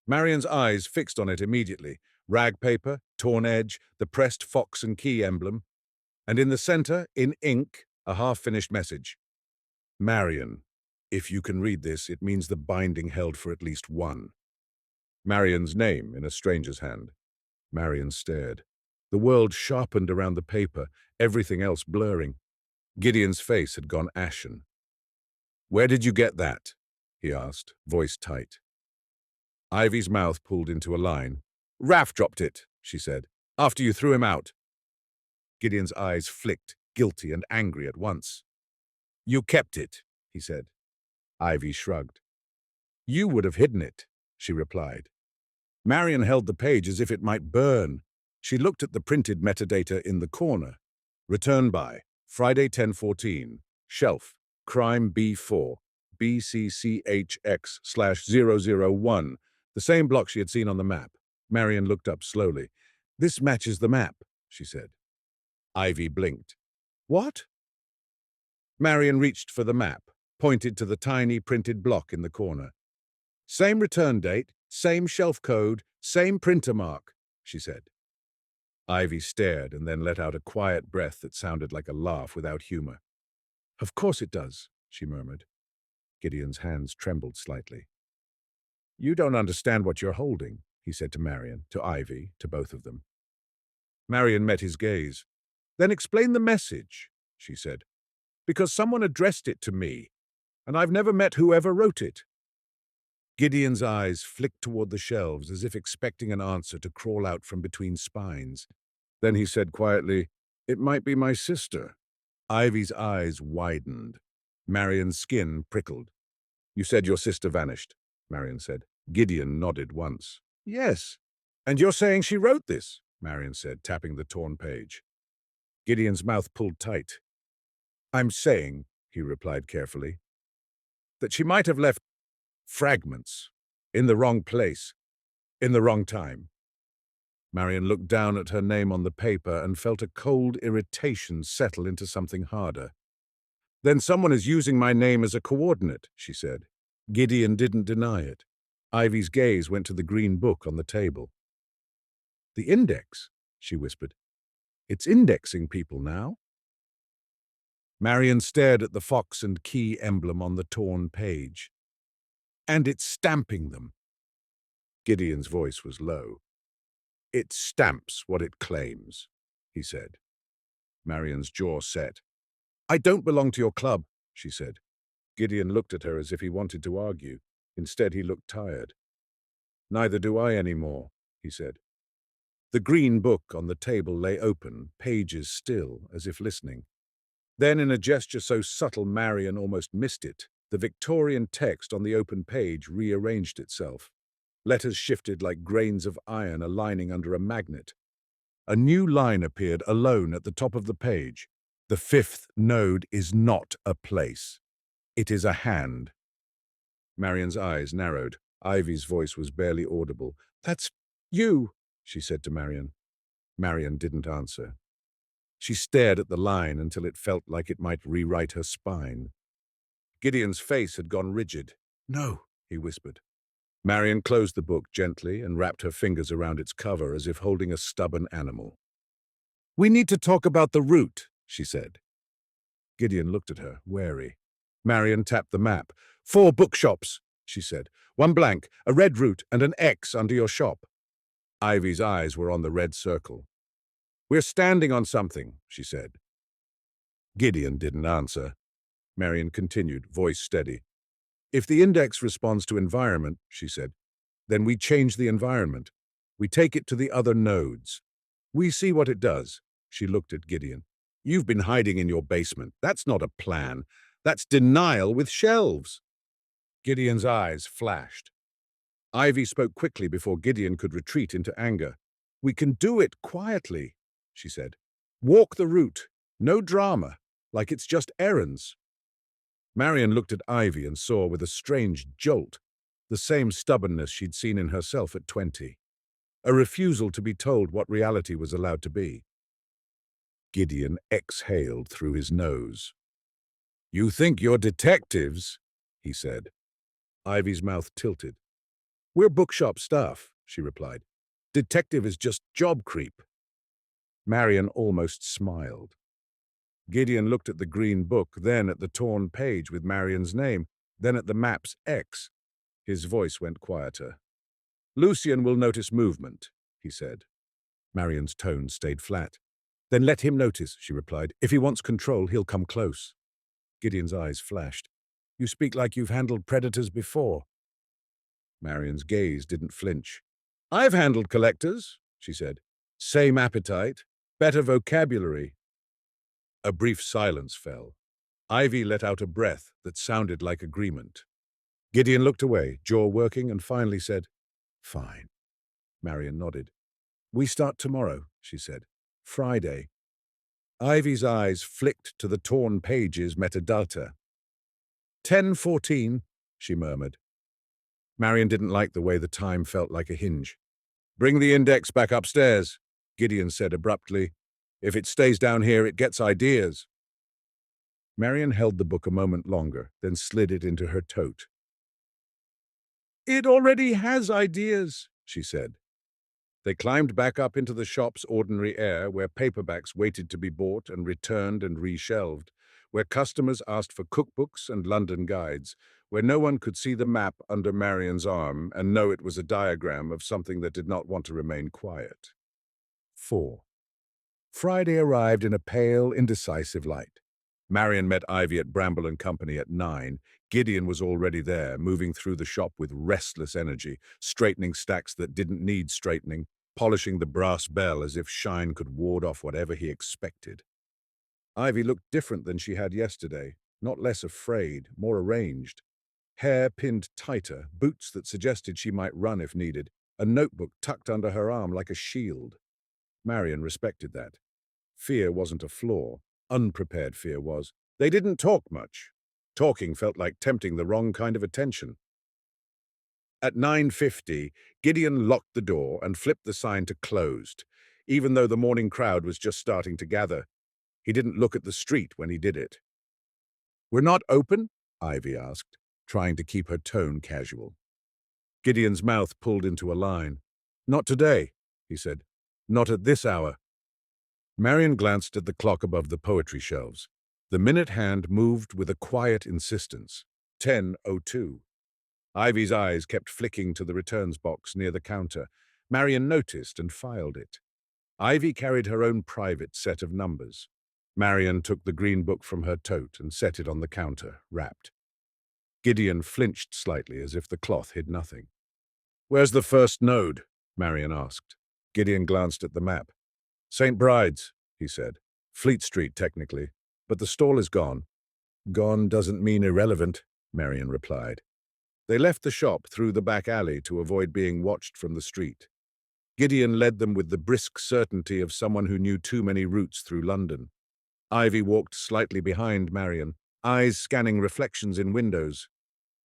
Marian's eyes fixed on it immediately. Rag paper, torn edge, the pressed Fox and Key emblem, and in the center, in ink, a half-finished message. "Marian, if you can read this, it means the binding held for at least one." Marian's name in a stranger's hand. Marian stared. The world sharpened around the paper, everything else blurring. Gideon's face had gone ashen. "Where did you get that?" he asked, voice tight. Ivy's mouth pulled into a line. "Raph dropped it," she said, "after you threw him out." Gideon's eyes flicked, guilty and angry at once. "You kept it," he said. Ivy shrugged. "You would have hidden it," she replied. Marion held the page as if it might burn. She looked at the printed metadata in the corner. Return by Friday 10/14. Shelf. Crime B4. BCCHX/001. The same block she had seen on the map. Marion looked up slowly. "This matches the map," she said. Ivy blinked. "What?" Marion reached for the map, pointed to the tiny printed block in the corner. "Same return date, same shelf code, same printer mark," she said. Ivy stared and then let out a quiet breath that sounded like a laugh without humor. "Of course it does," she murmured. Gideon's hands trembled slightly. "You don't understand what you're holding," he said to Marion, to Ivy, to both of them. Marion met his gaze. "Then explain the message," she said, "because someone addressed it to me, and I've never met whoever wrote it." Gideon's eyes flicked toward the shelves as if expecting an answer to crawl out from between spines. Then he said quietly, "It might be my sister." Ivy's eyes widened. Marion's skin prickled. "You said your sister vanished," Marion said. Gideon nodded once. "Yes. And you're saying she wrote this?" Marion said, tapping the torn page. Gideon's mouth pulled tight. "I'm saying," he replied carefully, "that she might have left fragments in the wrong place, in the wrong time." Marion looked down at her name on the paper and felt a cold irritation settle into something harder. "Then someone is using my name as a coordinate," she said. Gideon didn't deny it. Ivy's gaze went to the green book on the table. "The index," she whispered. "It's indexing people now." Marion stared at the fox and key emblem on the torn page. "And it's stamping them." Gideon's voice was low. "It stamps what it claims," he said. Marion's jaw set. "I don't belong to your club," she said. Gideon looked at her as if he wanted to argue. Instead, he looked tired. "Neither do I anymore," he said. The green book on the table lay open, pages still, as if listening. Then, in a gesture so subtle Marion almost missed it, the Victorian text on the open page rearranged itself. Letters shifted like grains of iron aligning under a magnet. A new line appeared alone at the top of the page. "The fifth node is not a place. It is a hand." Marion's eyes narrowed. Ivy's voice was barely audible. "That's you," she said to Marion. Marion didn't answer. She stared at the line until it felt like it might rewrite her spine. Gideon's face had gone rigid. "No," he whispered. Marion closed the book gently and wrapped her fingers around its cover as if holding a stubborn animal. "We need to talk about the route," she said. Gideon looked at her, wary. Marion tapped the map. "4 bookshops," she said. "One blank, a red route, and an X under your shop." Ivy's eyes were on the red circle. "We're standing on something," she said. Gideon didn't answer. Marion continued, voice steady. "If the index responds to environment," she said, "then we change the environment. We take it to the other nodes. We see what it does." She looked at Gideon. "You've been hiding in your basement. That's not a plan. That's denial with shelves." Gideon's eyes flashed. Ivy spoke quickly before Gideon could retreat into anger. "We can do it quietly," she said. "Walk the route. No drama, like it's just errands." Marion looked at Ivy and saw with a strange jolt the same stubbornness she'd seen in herself at 20. A refusal to be told what reality was allowed to be. Gideon exhaled through his nose. "You think you're detectives?" he said. Ivy's mouth tilted. "We're bookshop staff," she replied. "Detective is just job creep." Marion almost smiled. Gideon looked at the green book, then at the torn page with Marion's name, then at the map's X. His voice went quieter. "Lucian will notice movement," he said. Marion's tone stayed flat. Then let him notice, she replied. If he wants control, he'll come close. Gideon's eyes flashed. You speak like you've handled predators before. Marion's gaze didn't flinch. I've handled collectors, she said. Same appetite, better vocabulary. A brief silence fell. Ivy let out a breath that sounded like agreement. Gideon looked away, jaw working, and finally said, Fine. Marion nodded. We start tomorrow, she said. Friday. Ivy's eyes flicked to the torn page's metadata. 10:14, she murmured. Marion didn't like the way the time felt like a hinge. Bring the index back upstairs, Gideon said abruptly. If it stays down here, it gets ideas. Marion held the book a moment longer, then slid it into her tote. It already has ideas, she said. They climbed back up into the shop's ordinary air, where paperbacks waited to be bought and returned and reshelved, where customers asked for cookbooks and London guides, where no one could see the map under Marion's arm and know it was a diagram of something that did not want to remain quiet. 4. Friday arrived in a pale, indecisive light. Marion met Ivy at Bramble and Company at 9. Gideon was already there, moving through the shop with restless energy, straightening stacks that didn't need straightening, polishing the brass bell as if shine could ward off whatever he expected. Ivy looked different than she had yesterday, not less afraid, more arranged. Hair pinned tighter, boots that suggested she might run if needed, a notebook tucked under her arm like a shield. Marion respected that. Fear wasn't a flaw. Unprepared fear was. They didn't talk much. Talking felt like tempting the wrong kind of attention. At 9:50, Gideon locked the door and flipped the sign to closed, even though the morning crowd was just starting to gather. He didn't look at the street when he did it. We're not open? Ivy asked, trying to keep her tone casual. Gideon's mouth pulled into a line. Not today, he said. Not at this hour. Marion glanced at the clock above the poetry shelves. The minute hand moved with a quiet insistence. 10:02. Ivy's eyes kept flicking to the returns box near the counter. Marion noticed and filed it. Ivy carried her own private set of numbers. Marion took the green book from her tote and set it on the counter, wrapped. Gideon flinched slightly as if the cloth hid nothing. Where's the first node? Marion asked. Gideon glanced at the map. St. Bride's, he said. Fleet Street, technically, but the stall is gone. Gone doesn't mean irrelevant, Marion replied. They left the shop through the back alley to avoid being watched from the street. Gideon led them with the brisk certainty of someone who knew too many routes through London. Ivy walked slightly behind Marion, eyes scanning reflections in windows.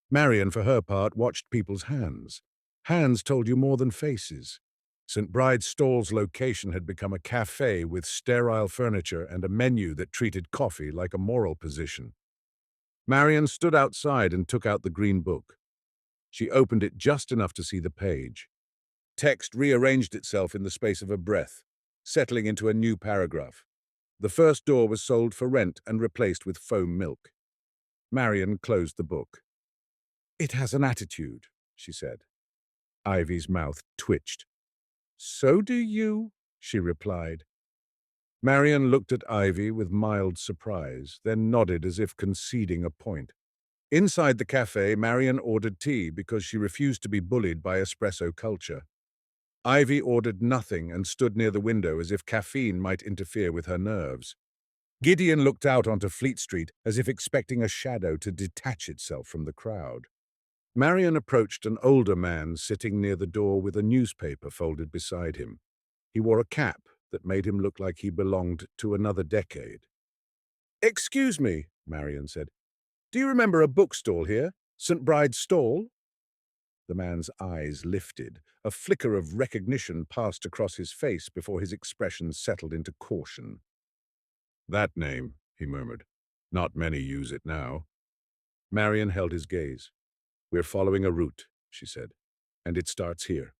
Marion, for her part, watched people's hands. Hands told you more than faces. St. Bride's stall's location had become a cafe with sterile furniture and a menu that treated coffee like a moral position. Marion stood outside and took out the green book. She opened it just enough to see the page. Text rearranged itself in the space of a breath, settling into a new paragraph. The first door was sold for rent and replaced with foam milk. Marion closed the book. It has an attitude, she said. Ivy's mouth twitched. So do you, she replied. Marion looked at Ivy with mild surprise, then nodded as if conceding a point. Inside the cafe, Marion ordered tea because she refused to be bullied by espresso culture. Ivy ordered nothing and stood near the window as if caffeine might interfere with her nerves. Gideon looked out onto Fleet Street as if expecting a shadow to detach itself from the crowd. Marion approached an older man sitting near the door with a newspaper folded beside him. He wore a cap that made him look like he belonged to another decade. Excuse me, Marion said. Do you remember a bookstall here? St. Bride's Stall? The man's eyes lifted. A flicker of recognition passed across his face before his expression settled into caution. That name, he murmured. Not many use it now. Marion held his gaze. We're following a route, she said, and it starts here.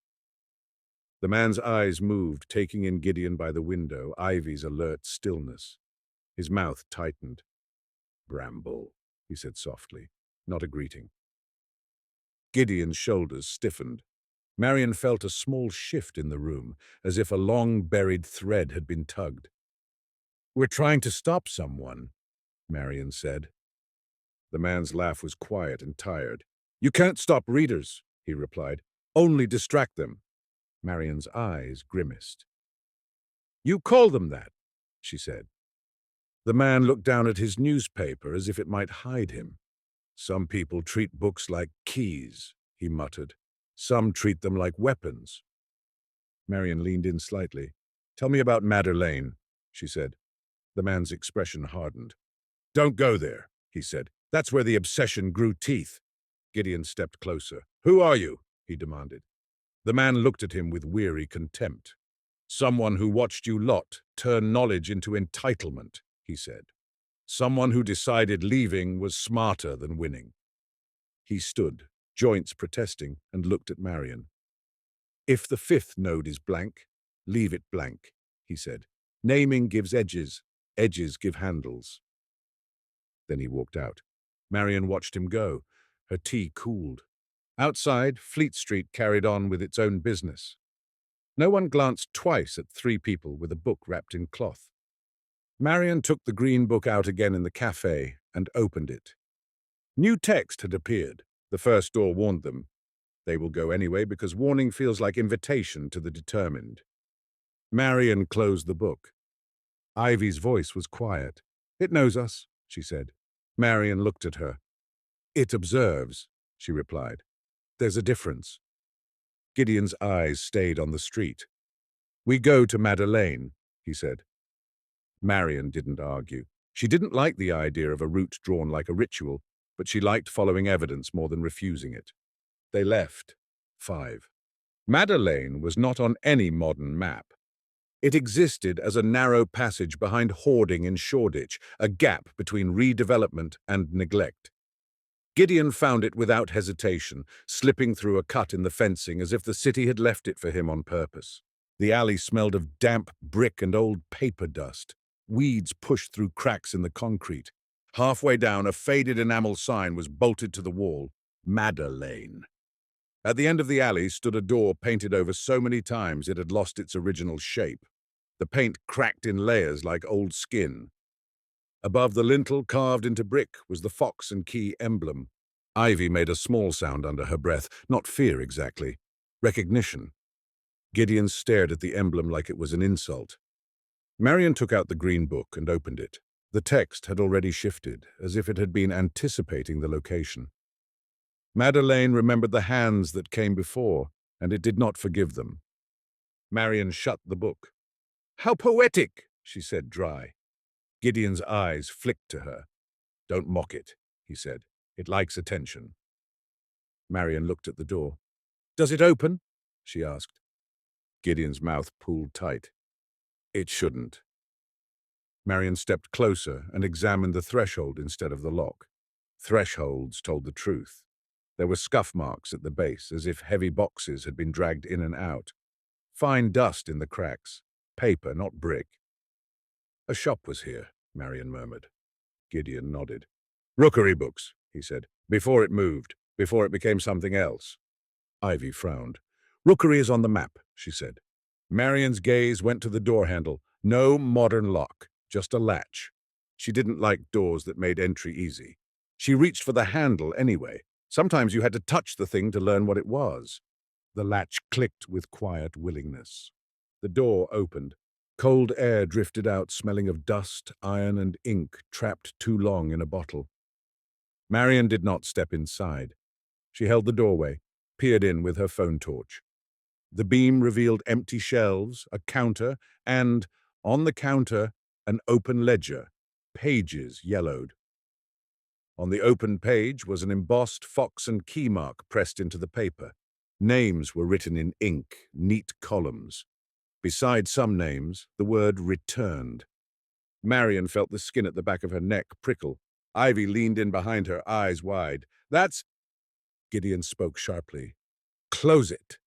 The man's eyes moved, taking in Gideon by the window, Ivy's alert stillness. His mouth tightened. Bramble, he said softly, not a greeting. Gideon's shoulders stiffened. Marion felt a small shift in the room, as if a long-buried thread had been tugged. We're trying to stop someone, Marion said. The man's laugh was quiet and tired. You can't stop readers, he replied. Only distract them. Marion's eyes grimaced. You call them that, she said. The man looked down at his newspaper as if it might hide him. Some people treat books like keys, he muttered. Some treat them like weapons. Marion leaned in slightly. Tell me about Madder Lane, she said. The man's expression hardened. Don't go there, he said. That's where the obsession grew teeth. Gideon stepped closer. Who are you? He demanded. The man looked at him with weary contempt. Someone who watched you lot turn knowledge into entitlement, he said. Someone who decided leaving was smarter than winning. He stood, joints protesting, and looked at Marion. If the fifth node is blank, leave it blank, he said. Naming gives edges, edges give handles. Then he walked out. Marion watched him go. Her tea cooled. Outside, Fleet Street carried on with its own business. No one glanced twice at three people with a book wrapped in cloth. Marion took the green book out again in the cafe and opened it. New text had appeared. The first door warned them. They will go anyway because warning feels like invitation to the determined. Marion closed the book. Ivy's voice was quiet. It knows us, she said. Marion looked at her. It observes, she replied. There's a difference. Gideon's eyes stayed on the street. We go to Madder Lane, he said. Marion didn't argue. She didn't like the idea of a route drawn like a ritual, but she liked following evidence more than refusing it. They left. 5. Madder Lane was not on any modern map. It existed as a narrow passage behind hoarding in Shoreditch, a gap between redevelopment and neglect. Gideon found it without hesitation, slipping through a cut in the fencing as if the city had left it for him on purpose. The alley smelled of damp brick and old paper dust. Weeds pushed through cracks in the concrete. Halfway down, a faded enamel sign was bolted to the wall, Madder Lane. At the end of the alley stood a door painted over so many times it had lost its original shape. The paint cracked in layers like old skin. Above the lintel, carved into brick, was the fox and key emblem. Ivy made a small sound under her breath, not fear exactly. Recognition. Gideon stared at the emblem like it was an insult. Marion took out the green book and opened it. The text had already shifted, as if it had been anticipating the location. Madder Lane remembered the hands that came before, and it did not forgive them. Marion shut the book. How poetic, she said, dry. Gideon's eyes flicked to her. Don't mock it, he said. It likes attention. Marion looked at the door. Does it open? She asked. Gideon's mouth pulled tight. It shouldn't. Marion stepped closer and examined the threshold instead of the lock. Thresholds told the truth. There were scuff marks at the base, as if heavy boxes had been dragged in and out. Fine dust in the cracks. Paper, not brick. A shop was here, Marion murmured. Gideon nodded. Rookery books, he said, before it moved, before it became something else. Ivy frowned. Rookery is on the map, she said. Marion's gaze went to the door handle. No modern lock, just a latch. She didn't like doors that made entry easy. She reached for the handle anyway. Sometimes you had to touch the thing to learn what it was. The latch clicked with quiet willingness. The door opened. Cold air drifted out, smelling of dust, iron, and ink trapped too long in a bottle. Marion did not step inside. She held the doorway, peered in with her phone torch. The beam revealed empty shelves, a counter, and, on the counter, an open ledger, pages yellowed. On the open page was an embossed fox and key mark pressed into the paper. Names were written in ink, neat columns. Beside some names, the word returned. Marion felt the skin at the back of her neck prickle. Ivy leaned in behind her, eyes wide. That's... Gideon spoke sharply. Close it.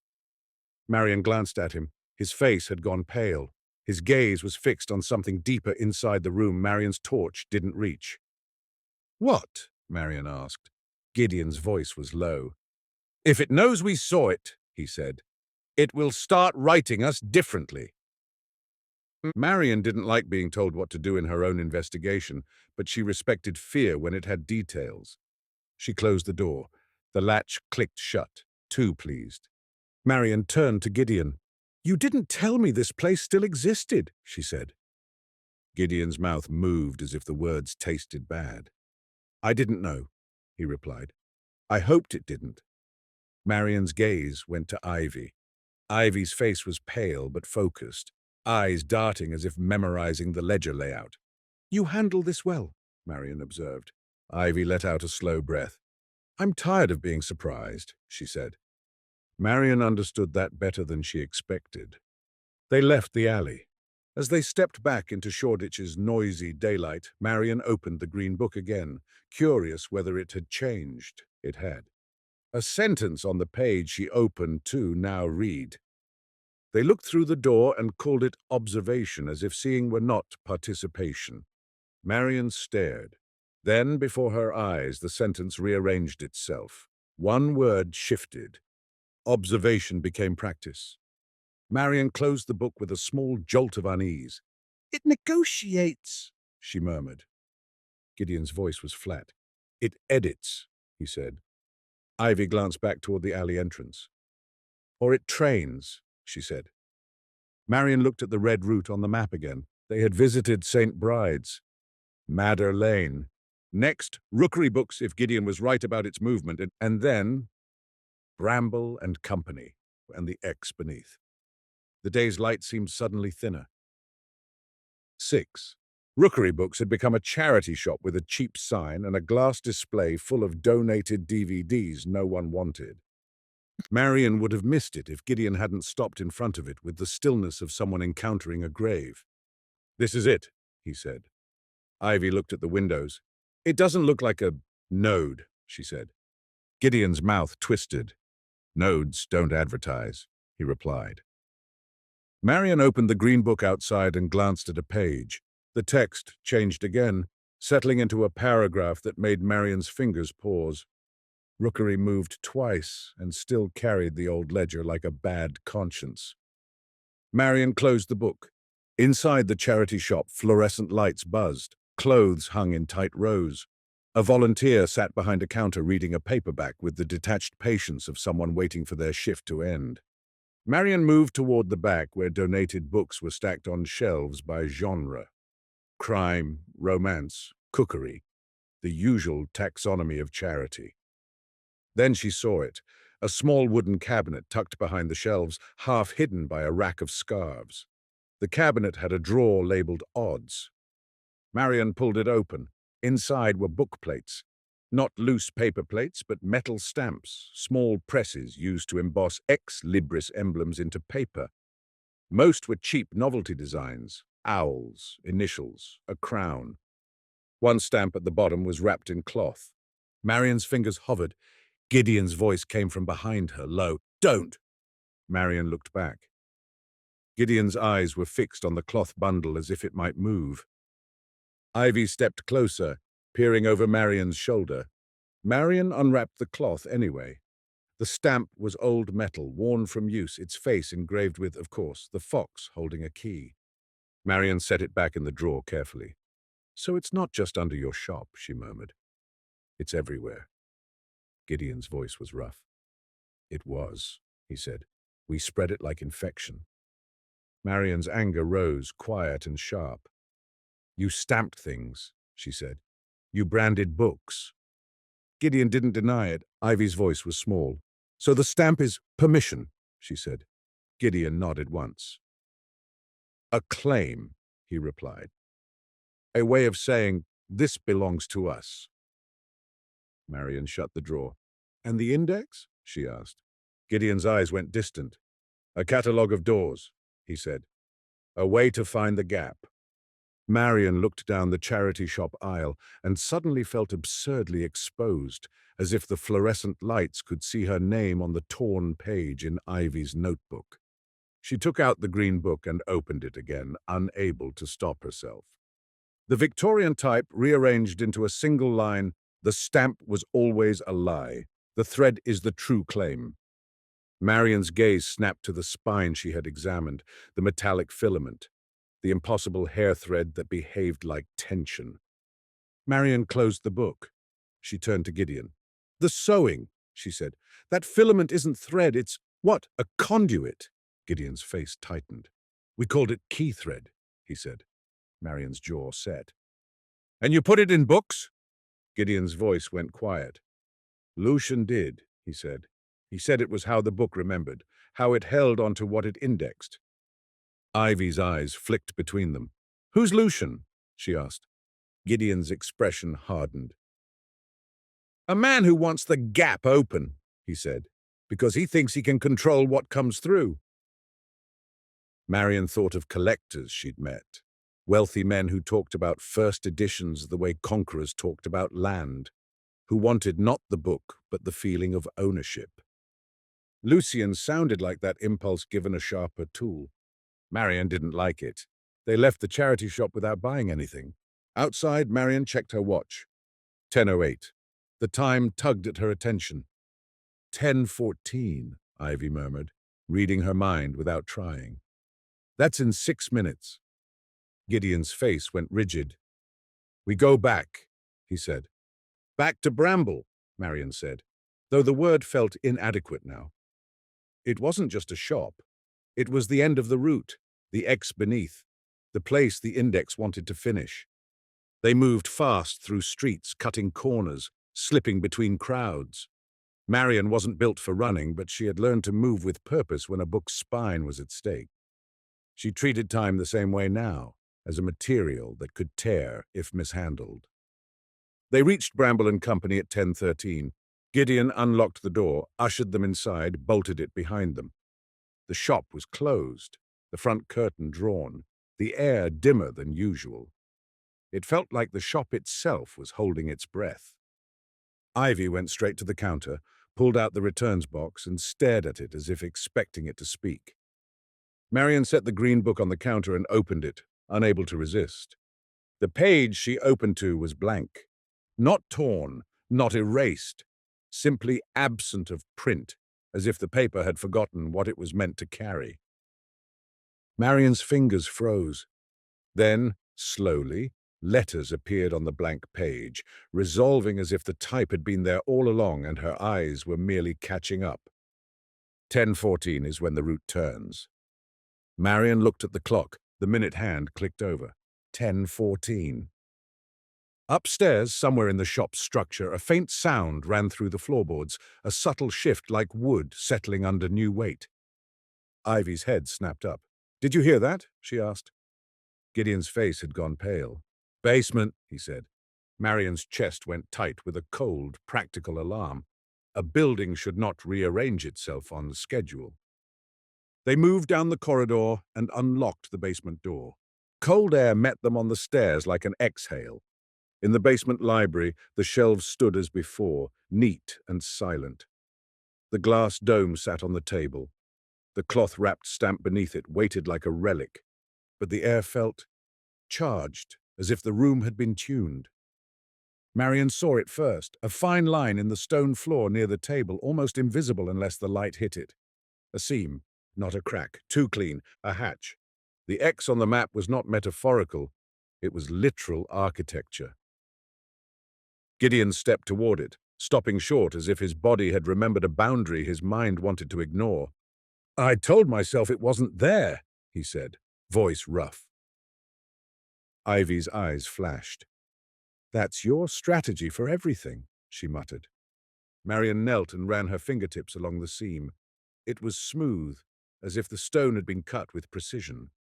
Marion glanced at him. His face had gone pale. His gaze was fixed on something deeper inside the room Marion's torch didn't reach. What? Marion asked. Gideon's voice was low. If it knows we saw it, he said, it will start writing us differently. Marion didn't like being told what to do in her own investigation, but she respected fear when it had details. She closed the door. The latch clicked shut, too pleased. Marion turned to Gideon. "You didn't tell me this place still existed," she said. Gideon's mouth moved as if the words tasted bad. "I didn't know," he replied. "I hoped it didn't." Marion's gaze went to Ivy. Ivy's face was pale but focused, eyes darting as if memorizing the ledger layout. "You handle this well," Marion observed. Ivy let out a slow breath. "I'm tired of being surprised," she said. Marion understood that better than she expected. They left the alley. As they stepped back into Shoreditch's noisy daylight, Marion opened the green book again, curious whether it had changed. It had. A sentence on the page she opened to now read. They looked through the door and called it observation, as if seeing were not participation. Marion stared. Then, before her eyes, the sentence rearranged itself. One word shifted. Observation became practice. Marion closed the book with a small jolt of unease. "It negotiates," she murmured. Gideon's voice was flat. "It edits," he said. Ivy glanced back toward the alley entrance. "Or it trains," she said. Marion looked at the red route on the map again. They had visited St. Bride's. Madder Lane. Next, Rookery Books, if Gideon was right about its movement, and then Bramble and Company, and the X beneath. The day's light seemed suddenly thinner. 6. Rookery Books had become a charity shop with a cheap sign and a glass display full of donated DVDs no one wanted. Marion would have missed it if Gideon hadn't stopped in front of it with the stillness of someone encountering a grave. "This is it," he said. Ivy looked at the windows. "It doesn't look like a node," she said. Gideon's mouth twisted. "Nodes don't advertise," he replied. Marion opened the green book outside and glanced at a page. The text changed again, settling into a paragraph that made Marion's fingers pause. Rookery moved twice and still carried the old ledger like a bad conscience. Marion closed the book. Inside the charity shop, fluorescent lights buzzed. Clothes hung in tight rows. A volunteer sat behind a counter reading a paperback with the detached patience of someone waiting for their shift to end. Marion moved toward the back where donated books were stacked on shelves by genre. Crime, romance, cookery, the usual taxonomy of charity. Then she saw it, a small wooden cabinet tucked behind the shelves, half hidden by a rack of scarves. The cabinet had a drawer labeled Odds. Marion pulled it open. Inside were book plates. Not loose paper plates, but metal stamps, small presses used to emboss ex libris emblems into paper. Most were cheap novelty designs, owls, initials, a crown. One stamp at the bottom was wrapped in cloth. Marion's fingers hovered. Gideon's voice came from behind her, low. "Don't!" Marion looked back. Gideon's eyes were fixed on the cloth bundle as if it might move. Ivy stepped closer, peering over Marion's shoulder. Marion unwrapped the cloth anyway. The stamp was old metal, worn from use, its face engraved with, of course, the fox holding a key. Marion set it back in the drawer carefully. "So it's not just under your shop," she murmured. "It's everywhere." Gideon's voice was rough. "It was," he said. "We spread it like infection." Marion's anger rose, quiet and sharp. "You stamped things," she said. "You branded books." Gideon didn't deny it. Ivy's voice was small. "So the stamp is permission," she said. Gideon nodded once. "A claim," he replied. "A way of saying, this belongs to us." Marion shut the drawer. "And the index?" she asked. Gideon's eyes went distant. "A catalogue of doors," he said. "A way to find the gap." Marion looked down the charity shop aisle and suddenly felt absurdly exposed, as if the fluorescent lights could see her name on the torn page in Ivy's notebook. She took out the green book and opened it again, unable to stop herself. The Victorian type rearranged into a single line, "The stamp was always a lie. The thread is the true claim." Marion's gaze snapped to the spine she had examined, the metallic filament. the impossible hair thread that behaved like tension. Marion closed the book. She turned to Gideon. "The sewing," she said. "That filament isn't thread, it's, what, a conduit?" Gideon's face tightened. "We called it key thread," he said. Marion's jaw set. "And you put it in books?" Gideon's voice went quiet. "Lucian did," he said. "He said it was how the book remembered, how it held onto what it indexed." Ivy's eyes flicked between them. "Who's Lucian?" she asked. Gideon's expression hardened. "A man who wants the gap open," he said, "because he thinks he can control what comes through." Marion thought of collectors she'd met, wealthy men who talked about first editions the way conquerors talked about land, who wanted not the book but the feeling of ownership. Lucian sounded like that impulse given a sharper tool. Marion didn't like it. They left the charity shop without buying anything. Outside, Marion checked her watch. 10:08. The time tugged at her attention. 10:14, Ivy murmured, reading her mind without trying. "That's in 6 minutes." Gideon's face went rigid. "We go back," he said. "Back to Bramble," Marion said, though the word felt inadequate now. It wasn't just a shop. It was the end of the route, the X beneath, the place the index wanted to finish. They moved fast through streets, cutting corners, slipping between crowds. Marion wasn't built for running, but she had learned to move with purpose when a book's spine was at stake. She treated time the same way now, as a material that could tear if mishandled. They reached Bramble and Company at 10:13. Gideon unlocked the door, ushered them inside, bolted it behind them. The shop was closed, the front curtain drawn, the air dimmer than usual. It felt like the shop itself was holding its breath. Ivy went straight to the counter, pulled out the returns box, and stared at it as if expecting it to speak. Marion set the green book on the counter and opened it, unable to resist. The page she opened to was blank. Not torn, not erased, simply absent of print, as if the paper had forgotten what it was meant to carry. Marion's fingers froze. Then, slowly, letters appeared on the blank page, resolving as if the type had been there all along and her eyes were merely catching up. 10:14 is when the route turns. Marion looked at the clock. The minute hand clicked over. 10:14. Upstairs, somewhere in the shop's structure, a faint sound ran through the floorboards, a subtle shift like wood settling under new weight. Ivy's head snapped up. "Did you hear that?" she asked. Gideon's face had gone pale. "Basement," he said. Marion's chest went tight with a cold, practical alarm. A building should not rearrange itself on schedule. They moved down the corridor and unlocked the basement door. Cold air met them on the stairs like an exhale. In the basement library, the shelves stood as before, neat and silent. The glass dome sat on the table. The cloth-wrapped stamp beneath it waited like a relic, but the air felt charged, as if the room had been tuned. Marion saw it first, a fine line in the stone floor near the table, almost invisible unless the light hit it. A seam, not a crack, too clean, a hatch. The X on the map was not metaphorical, it was literal architecture. Gideon stepped toward it, stopping short as if his body had remembered a boundary his mind wanted to ignore. "I told myself it wasn't there," he said, voice rough. Ivy's eyes flashed. "That's your strategy for everything," she muttered. Marion knelt and ran her fingertips along the seam. It was smooth, as if the stone had been cut with precision.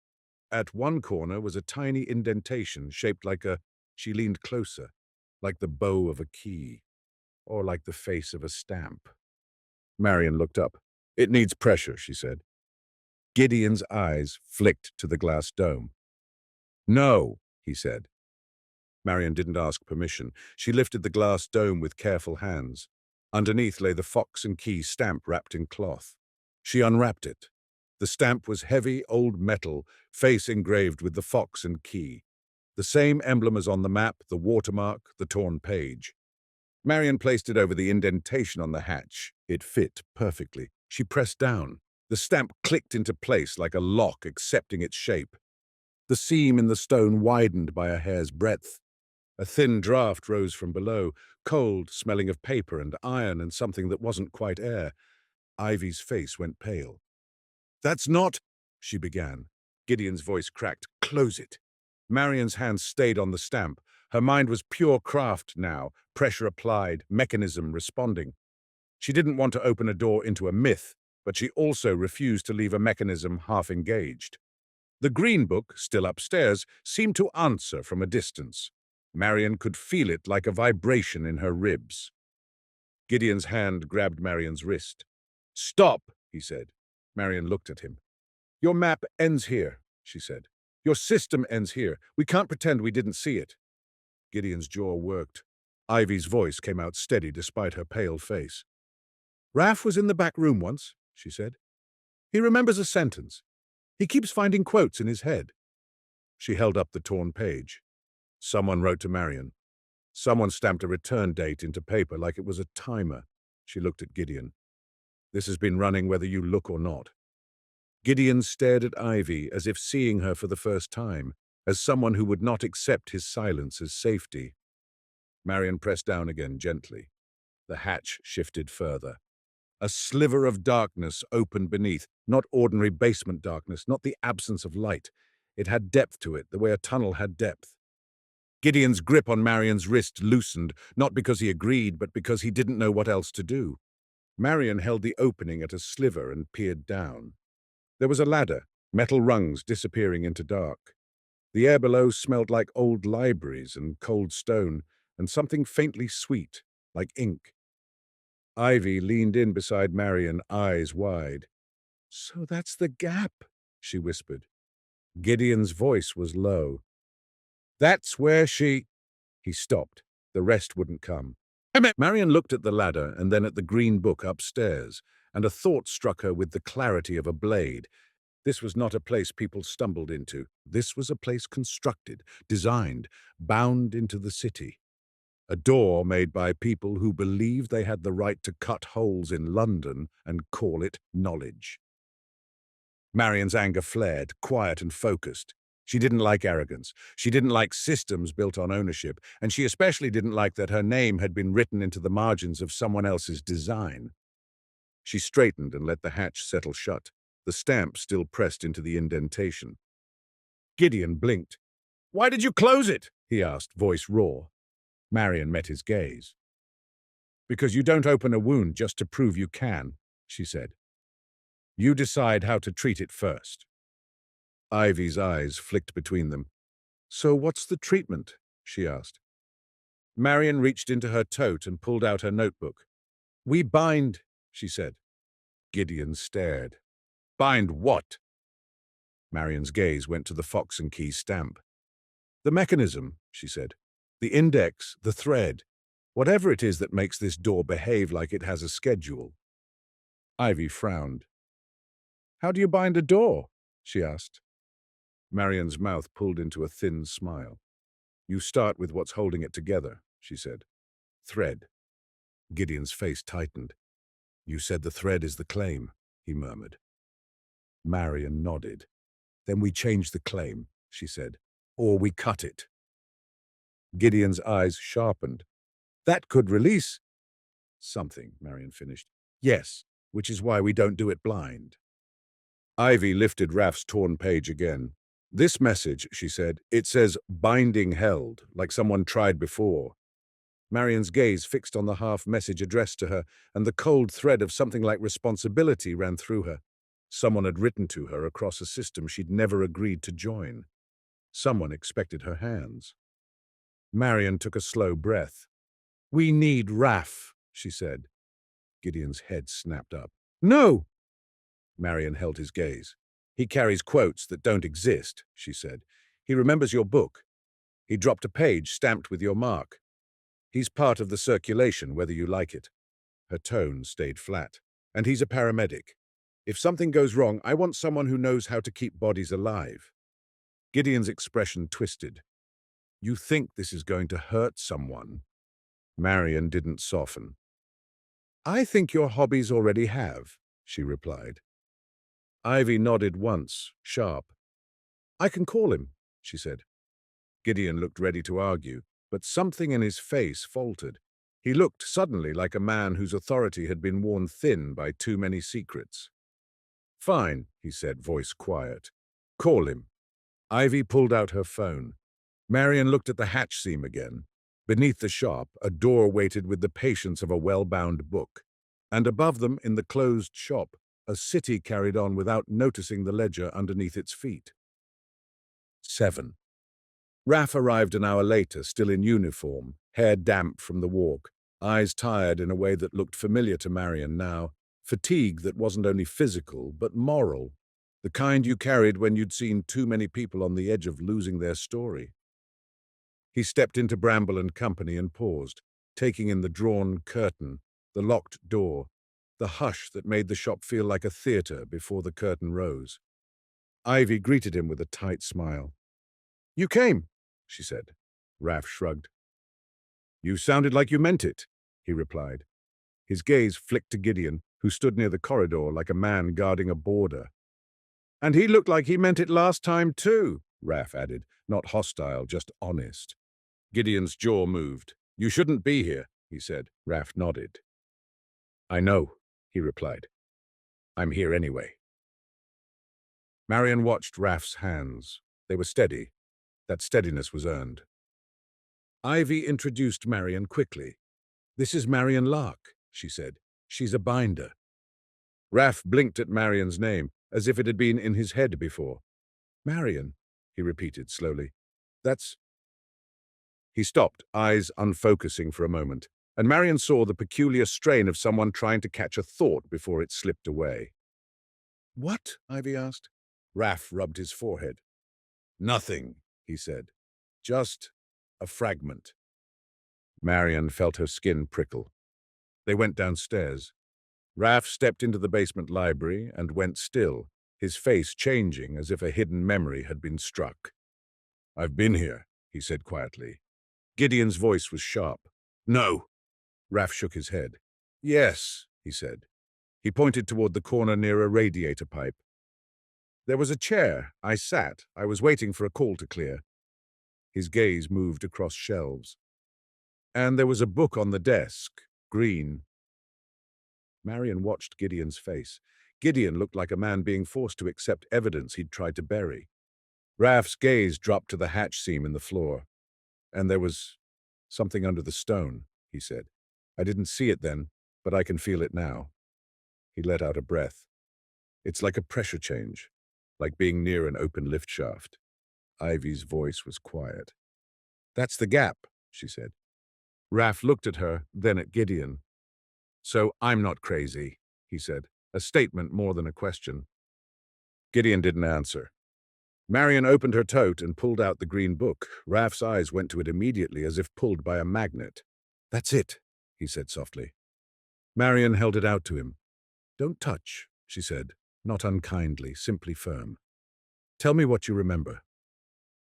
At one corner was a tiny indentation shaped like a— She leaned closer, like the bow of a key, or like the face of a stamp. Marion looked up. "It needs pressure," she said. Gideon's eyes flicked to the glass dome. "No," he said. Marion didn't ask permission. She lifted the glass dome with careful hands. Underneath lay the fox and key stamp wrapped in cloth. She unwrapped it. The stamp was heavy, old metal, face engraved with the fox and key. The same emblem as on the map, the watermark, the torn page. Marion placed it over the indentation on the hatch. It fit perfectly. She pressed down. The stamp clicked into place like a lock accepting its shape. The seam in the stone widened by a hair's breadth. A thin draught rose from below, cold, smelling of paper and iron and something that wasn't quite air. Ivy's face went pale. "That's not—" she began. Gideon's voice cracked. "Close it." Marian's hand stayed on the stamp. Her mind was pure craft now, pressure applied, mechanism responding. She didn't want to open a door into a myth, but she also refused to leave a mechanism half engaged. The green book, still upstairs, seemed to answer from a distance. Marian could feel it like a vibration in her ribs. Gideon's hand grabbed Marian's wrist. "Stop," he said. Marian looked at him. "Your map ends here," she said. "Your system ends here. We can't pretend we didn't see it." Gideon's jaw worked. Ivy's voice came out steady despite her pale face. "Raph was in the back room once," she said. "He remembers a sentence. He keeps finding quotes in his head." She held up the torn page. Someone wrote to Marian. Someone stamped a return date into paper like it was a timer. She looked at Gideon. "This has been running whether you look or not." Gideon stared at Ivy as if seeing her for the first time, as someone who would not accept his silence as safety. Marian pressed down again gently. The hatch shifted further. A sliver of darkness opened beneath, not ordinary basement darkness, not the absence of light. It had depth to it, the way a tunnel had depth. Gideon's grip on Marian's wrist loosened, not because he agreed, but because he didn't know what else to do. Marian held the opening at a sliver and peered down. There was a ladder, metal rungs disappearing into dark. The air below smelled like old libraries and cold stone, and something faintly sweet, like ink. Ivy leaned in beside Marian, eyes wide. "So that's the gap," she whispered. Gideon's voice was low. "That's where she—" He stopped. The rest wouldn't come. Marian looked at the ladder and then at the green book upstairs, and a thought struck her with the clarity of a blade. This was not a place people stumbled into. This was a place constructed, designed, bound into the city. A door made by people who believed they had the right to cut holes in London and call it knowledge. Marian's anger flared, quiet and focused. She didn't like arrogance. She didn't like systems built on ownership, and she especially didn't like that her name had been written into the margins of someone else's design. She straightened and let the hatch settle shut, the stamp still pressed into the indentation. Gideon blinked. "Why did you close it?" he asked, voice raw. Marian met his gaze. "Because you don't open a wound just to prove you can," she said. "You decide how to treat it first." Ivy's eyes flicked between them. "So what's the treatment?" she asked. Marian reached into her tote and pulled out her notebook. "We bind," she said. Gideon stared. "Bind what?" Marian's gaze went to the Fox and Key stamp. "The mechanism," she said. "The index, the thread. Whatever it is that makes this door behave like it has a schedule." Ivy frowned. "How do you bind a door?" she asked. Marian's mouth pulled into a thin smile. "You start with what's holding it together," she said. "Thread." Gideon's face tightened. "You said the thread is the claim," he murmured. Marian nodded. "Then we change the claim," she said. "Or we cut it." Gideon's eyes sharpened. "That could release—" "Something," Marian finished. "Yes, which is why we don't do it blind." Ivy lifted Raph's torn page again. "This message," she said, "it says binding held, like someone tried before." Marian's gaze fixed on the half message addressed to her, and the cold thread of something like responsibility ran through her. Someone had written to her across a system she'd never agreed to join. Someone expected her hands. Marian took a slow breath. "We need Raph," she said. Gideon's head snapped up. "No!" Marian held his gaze. "He carries quotes that don't exist," she said. "He remembers your book. He dropped a page stamped with your mark. He's part of the circulation, whether you like it." Her tone stayed flat. "And he's a paramedic. If something goes wrong, I want someone who knows how to keep bodies alive." Gideon's expression twisted. "You think this is going to hurt someone?" Marian didn't soften. "I think your hobbies already have," she replied. Ivy nodded once, sharp. "I can call him," she said. Gideon looked ready to argue, but something in his face faltered. He looked suddenly like a man whose authority had been worn thin by too many secrets. "Fine," he said, voice quiet. "Call him." Ivy pulled out her phone. Marion looked at the hatch seam again. Beneath the shop, a door waited with the patience of a well-bound book. And above them, in the closed shop, a city carried on without noticing the ledger underneath its feet. 7. Raff arrived an hour later, still in uniform, hair damp from the walk, eyes tired in a way that looked familiar to Marion now, fatigue that wasn't only physical, but moral, the kind you carried when you'd seen too many people on the edge of losing their story. He stepped into Bramble and Company and paused, taking in the drawn curtain, the locked door, the hush that made the shop feel like a theater before the curtain rose. Ivy greeted him with a tight smile. "You came," she said. Raff shrugged. "You sounded like you meant it," he replied. His gaze flicked to Gideon, who stood near the corridor like a man guarding a border. "And he looked like he meant it last time too," Raff added, not hostile, just honest. Gideon's jaw moved. "You shouldn't be here," he said. Raff nodded. "I know," he replied. "I'm here anyway." Marion watched Raff's hands. They were steady. That steadiness was earned. Ivy introduced Marion quickly. "This is Marion Lark," she said. "She's a binder." Raff blinked at Marion's name, as if it had been in his head before. "Marion," he repeated slowly. "That's—" He stopped, eyes unfocusing for a moment, and Marion saw the peculiar strain of someone trying to catch a thought before it slipped away. "What?" Ivy asked. Raff rubbed his forehead. "Nothing," he said. "Just a fragment." Marion felt her skin prickle. They went downstairs. Raff stepped into the basement library and went still, his face changing as if a hidden memory had been struck. "I've been here," he said quietly. Gideon's voice was sharp. "No." Raff shook his head. "Yes," he said. He pointed toward the corner near a radiator pipe. "There was a chair. I sat. I was waiting for a call to clear." His gaze moved across shelves. "And there was a book on the desk, green." Marion watched Gideon's face. Gideon looked like a man being forced to accept evidence he'd tried to bury. Raff's gaze dropped to the hatch seam in the floor. "And there was something under the stone," he said. "I didn't see it then, but I can feel it now." He let out a breath. "It's like a pressure change, like being near an open lift shaft." Ivy's voice was quiet. "That's the gap," she said. Raff looked at her, then at Gideon. "So I'm not crazy," he said, a statement more than a question. Gideon didn't answer. Marion opened her tote and pulled out the green book. Raff's eyes went to it immediately, as if pulled by a magnet. "That's it," he said softly. Marion held it out to him. "Don't touch," she said, not unkindly, simply firm. "Tell me what you remember."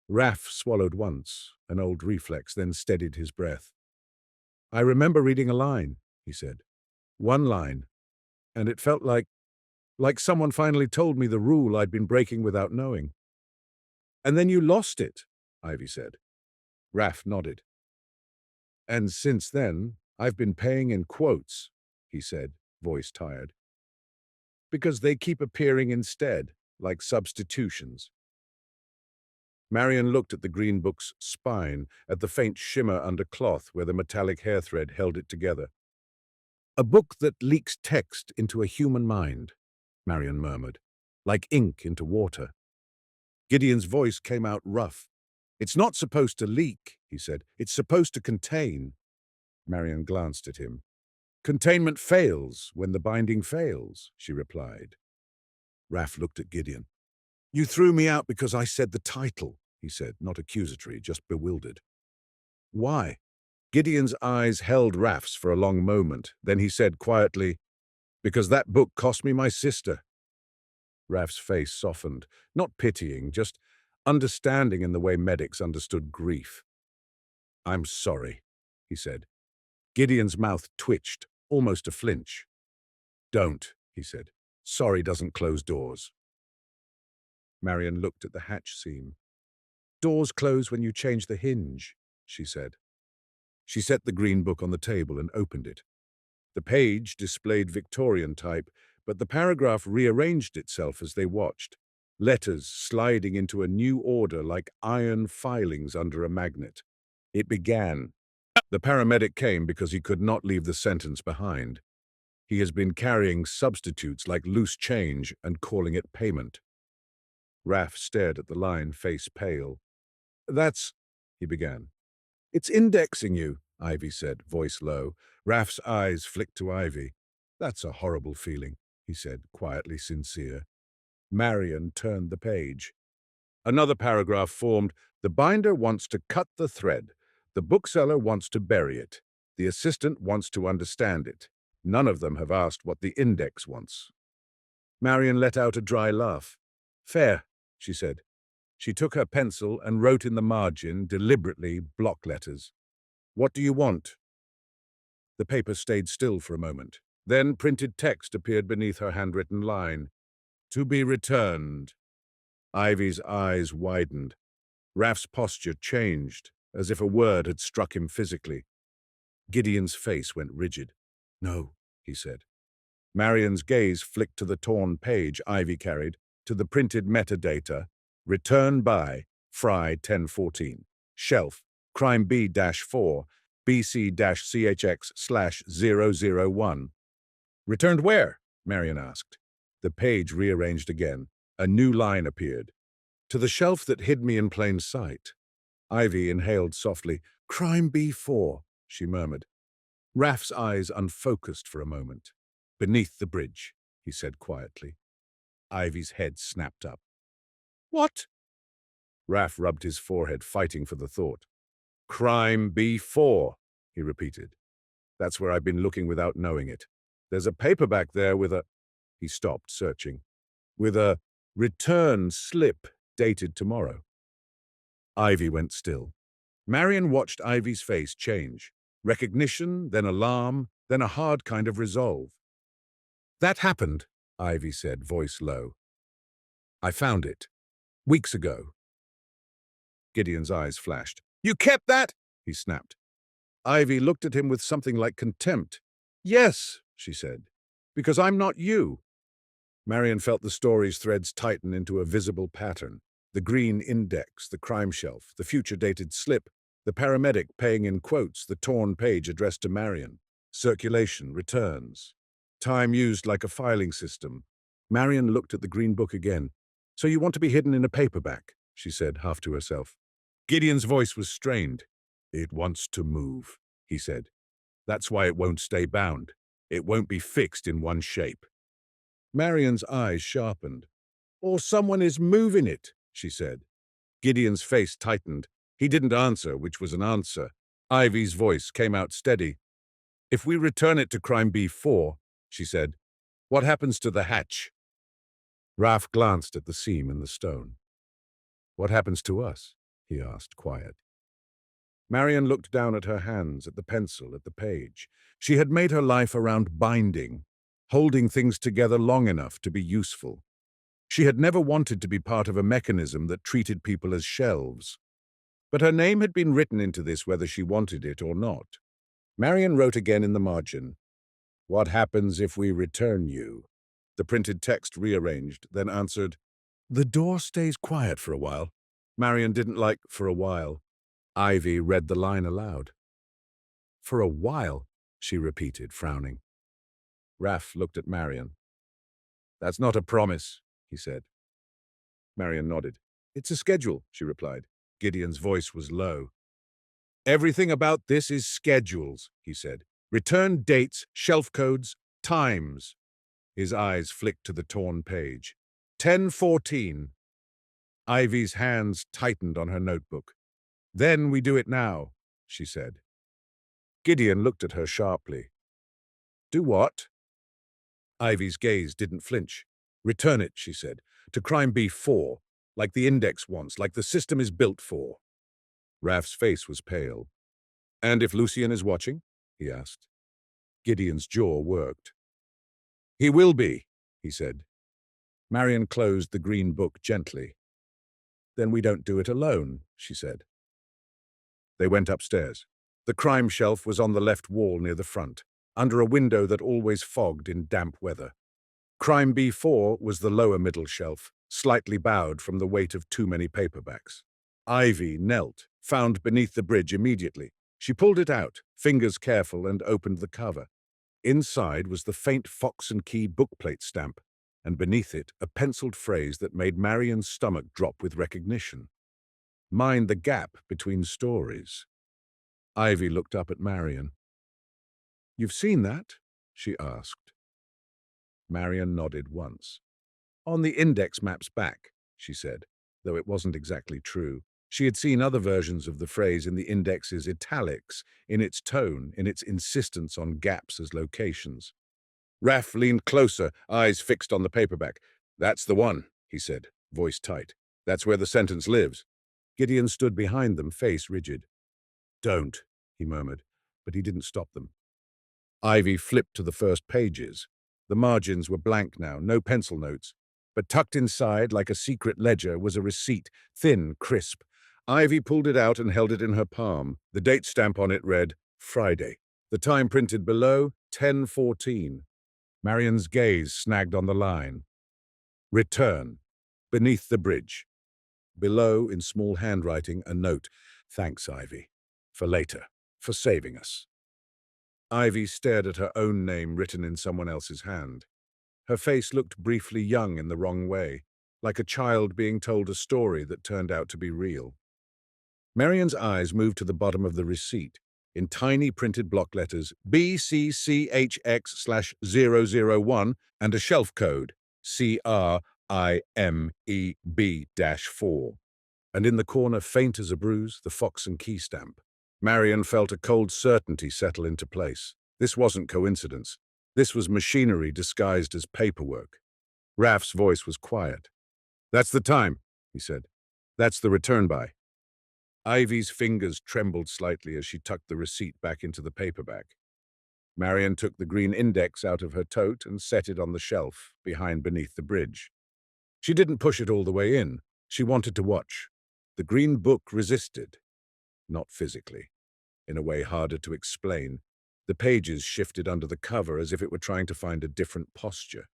Raff swallowed once, an old reflex, then steadied his breath. "I remember reading a line," he said. "One line. And it felt like someone finally told me the rule I'd been breaking without knowing." "And then you lost it," Ivy said. Raff nodded. "And since then, I've been paying in quotes," he said, voice tired. "Because they keep appearing instead, like substitutions." Marion looked at the green book's spine, at the faint shimmer under cloth where the metallic hair thread held it together. "A book that leaks text into a human mind," Marion murmured, "like ink into water." Gideon's voice came out rough. "It's not supposed to leak," he said. "It's supposed to contain." Marion glanced at him. "Containment fails when the binding fails," she replied. Raff looked at Gideon. "You threw me out because I said the title," he said, not accusatory, just bewildered. "Why?" Gideon's eyes held Raff's for a long moment. Then he said quietly, "Because that book cost me my sister." Raff's face softened, not pitying, just understanding in the way medics understood grief. "I'm sorry," he said. Gideon's mouth twitched, almost a flinch. "Don't," he said. "Sorry doesn't close doors." Marion looked at the hatch seam. Doors close when you change the hinge, she said. She set the green book on the table and opened it. The page displayed Victorian type, but the paragraph rearranged itself as they watched, letters sliding into a new order like iron filings under a magnet. It began. The paramedic came because he could not leave the sentence behind. He has been carrying substitutes like loose change and calling it payment. Raff stared at the line, face pale. That's, he began. It's indexing you, Ivy said, voice low. Raff's eyes flicked to Ivy. That's a horrible feeling, he said, quietly sincere. Marion turned the page. Another paragraph formed. The binder wants to cut the thread. The bookseller wants to bury it. The assistant wants to understand it. None of them have asked what the index wants. Marion let out a dry laugh. Fair, she said. She took her pencil and wrote in the margin, deliberately, block letters. What do you want? The paper stayed still for a moment. Then printed text appeared beneath her handwritten line. To be returned. Ivy's eyes widened. Raff's posture changed, as if a word had struck him physically. Gideon's face went rigid. No, he said. Marion's gaze flicked to the torn page Ivy carried, to the printed metadata. Return by Fry 1014. Shelf Crime B-4 BC-CHX/001. Returned where? Marion asked. The page rearranged again. A new line appeared. To the shelf that hid me in plain sight. Ivy inhaled softly. Crime B4, she murmured. Raff's eyes unfocused for a moment. Beneath the bridge, he said quietly. Ivy's head snapped up. What? Raff rubbed his forehead, fighting for the thought. Crime B4, he repeated. That's where I've been looking without knowing it. There's a paperback there with a... He stopped, searching. With a return slip dated tomorrow. Ivy went still. Marion watched Ivy's face change. Recognition, then alarm, then a hard kind of resolve. That happened, Ivy said, voice low. I found it. Weeks ago. Gideon's eyes flashed. You kept that? He snapped. Ivy looked at him with something like contempt. Yes, she said, because I'm not you. Marion felt the story's threads tighten into a visible pattern. The green index, the crime shelf, the future-dated slip, the paramedic paying in quotes, the torn page addressed to Marion. Circulation, returns. Time used like a filing system. Marion looked at the green book again. So you want to be hidden in a paperback, she said, half to herself. Gideon's voice was strained. It wants to move, he said. That's why it won't stay bound. It won't be fixed in one shape. Marion's eyes sharpened. Or someone is moving it, she said. Gideon's face tightened. He didn't answer, which was an answer. Ivy's voice came out steady. If we return it to Crime B4, she said, what happens to the hatch? Raff glanced at the seam in the stone. What happens to us? He asked, quiet. Marion looked down at her hands, at the pencil, at the page. She had made her life around binding, holding things together long enough to be useful. She had never wanted to be part of a mechanism that treated people as shelves. But her name had been written into this whether she wanted it or not. Marion wrote again in the margin, What happens if we return you? The printed text rearranged, then answered, The door stays quiet for a while. Marion didn't like for a while. Ivy read the line aloud. For a while, she repeated, frowning. Raff looked at Marion. That's not a promise, he said. Marion nodded. It's a schedule, she replied. Gideon's voice was low. Everything about this is schedules, he said. Return dates, shelf codes, times. His eyes flicked to the torn page. 10:14. Ivy's hands tightened on her notebook. Then we do it now, she said. Gideon looked at her sharply. Do what? Ivy's gaze didn't flinch. Return it, she said, to Crime B4, like the index wants, like the system is built for. Raff's face was pale. And if Lucien is watching? He asked. Gideon's jaw worked. He will be, he said. Marion closed the green book gently. Then we don't do it alone, she said. They went upstairs. The crime shelf was on the left wall near the front, under a window that always fogged in damp weather. Crime B4 was the lower middle shelf, slightly bowed from the weight of too many paperbacks. Ivy knelt, found Beneath the Bridge immediately. She pulled it out, fingers careful, and opened the cover. Inside was the faint Fox and Key bookplate stamp, and beneath it a penciled phrase that made Marian's stomach drop with recognition. Mind the gap between stories. Ivy looked up at Marian. "You've seen that?" she asked. Marian nodded once. "On the index map's back," she said, though it wasn't exactly true. She had seen other versions of the phrase in the index's italics, in its tone, in its insistence on gaps as locations. Raff leaned closer, eyes fixed on the paperback. "That's the one," he said, voice tight. "That's where the sentence lives." Gideon stood behind them, face rigid. "Don't," he murmured, but he didn't stop them. Ivy flipped to the first pages. The margins were blank now, no pencil notes. But tucked inside, like a secret ledger, was a receipt, thin, crisp. Ivy pulled it out and held it in her palm. The date stamp on it read, Friday. The time printed below, 10:14. Marian's gaze snagged on the line. Return. Beneath the Bridge. Below, in small handwriting, a note. "Thanks, Ivy. For later. For saving us." Ivy stared at her own name written in someone else's hand. Her face looked briefly young in the wrong way, like a child being told a story that turned out to be real. Marian's eyes moved to the bottom of the receipt. In tiny printed block letters, BCCHX/001, and a shelf code, CRIMEB-4. And in the corner, faint as a bruise, the Fox and Key stamp. Marian felt a cold certainty settle into place. This wasn't coincidence. This was machinery disguised as paperwork. Raff's voice was quiet. "That's the time," he said. "That's the return by." Ivy's fingers trembled slightly as she tucked the receipt back into the paperback. Marian took the green index out of her tote and set it on the shelf behind Beneath the Bridge. She didn't push it all the way in. She wanted to watch. The green book resisted. Not physically. In a way harder to explain. The pages shifted under the cover as if it were trying to find a different posture.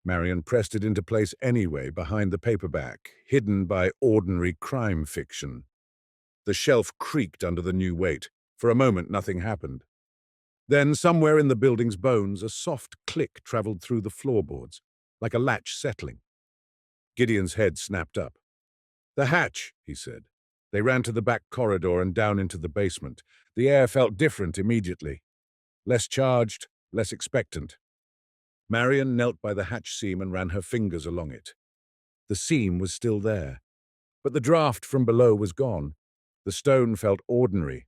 Marian pressed it into place anyway behind the paperback, hidden by ordinary crime fiction. The shelf creaked under the new weight. For a moment, nothing happened. Then, somewhere in the building's bones, a soft click traveled through the floorboards, like a latch settling. Gideon's head snapped up. "The hatch," he said. They ran to the back corridor and down into the basement. The air felt different immediately. Less charged, less expectant. Marian knelt by the hatch seam and ran her fingers along it. The seam was still there, but the draft from below was gone. The stone felt ordinary.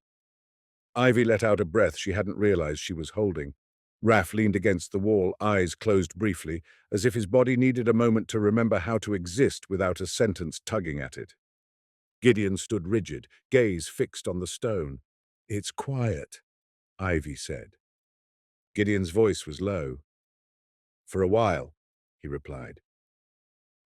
Ivy let out a breath she hadn't realized she was holding. Raff leaned against the wall, eyes closed briefly, as if his body needed a moment to remember how to exist without a sentence tugging at it. Gideon stood rigid, gaze fixed on the stone. "It's quiet," Ivy said. Gideon's voice was low. "For a while," he replied.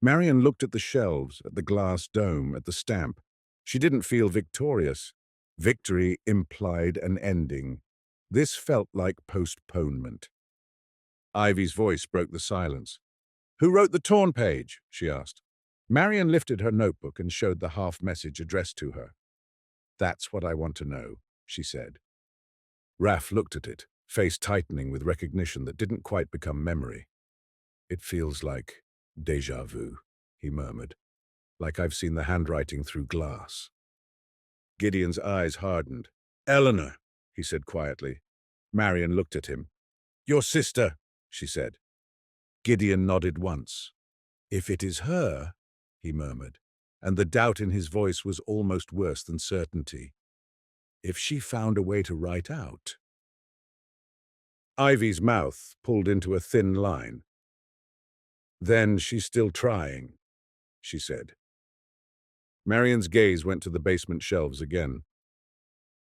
Marian looked at the shelves, at the glass dome, at the stamp. She didn't feel victorious. Victory implied an ending. This felt like postponement. Ivy's voice broke the silence. "Who wrote the torn page?" she asked. Marian lifted her notebook and showed the half message addressed to her. "That's what I want to know," she said. Raff looked at it, face tightening with recognition that didn't quite become memory. "It feels like déjà vu," he murmured, "like I've seen the handwriting through glass." Gideon's eyes hardened. "Eleanor," he said quietly. Marian looked at him. "Your sister," she said. Gideon nodded once. "If it is her," he murmured, and the doubt in his voice was almost worse than certainty. "If she found a way to write out." Ivy's mouth pulled into a thin line. "Then she's still trying," she said. Marian's gaze went to the basement shelves again.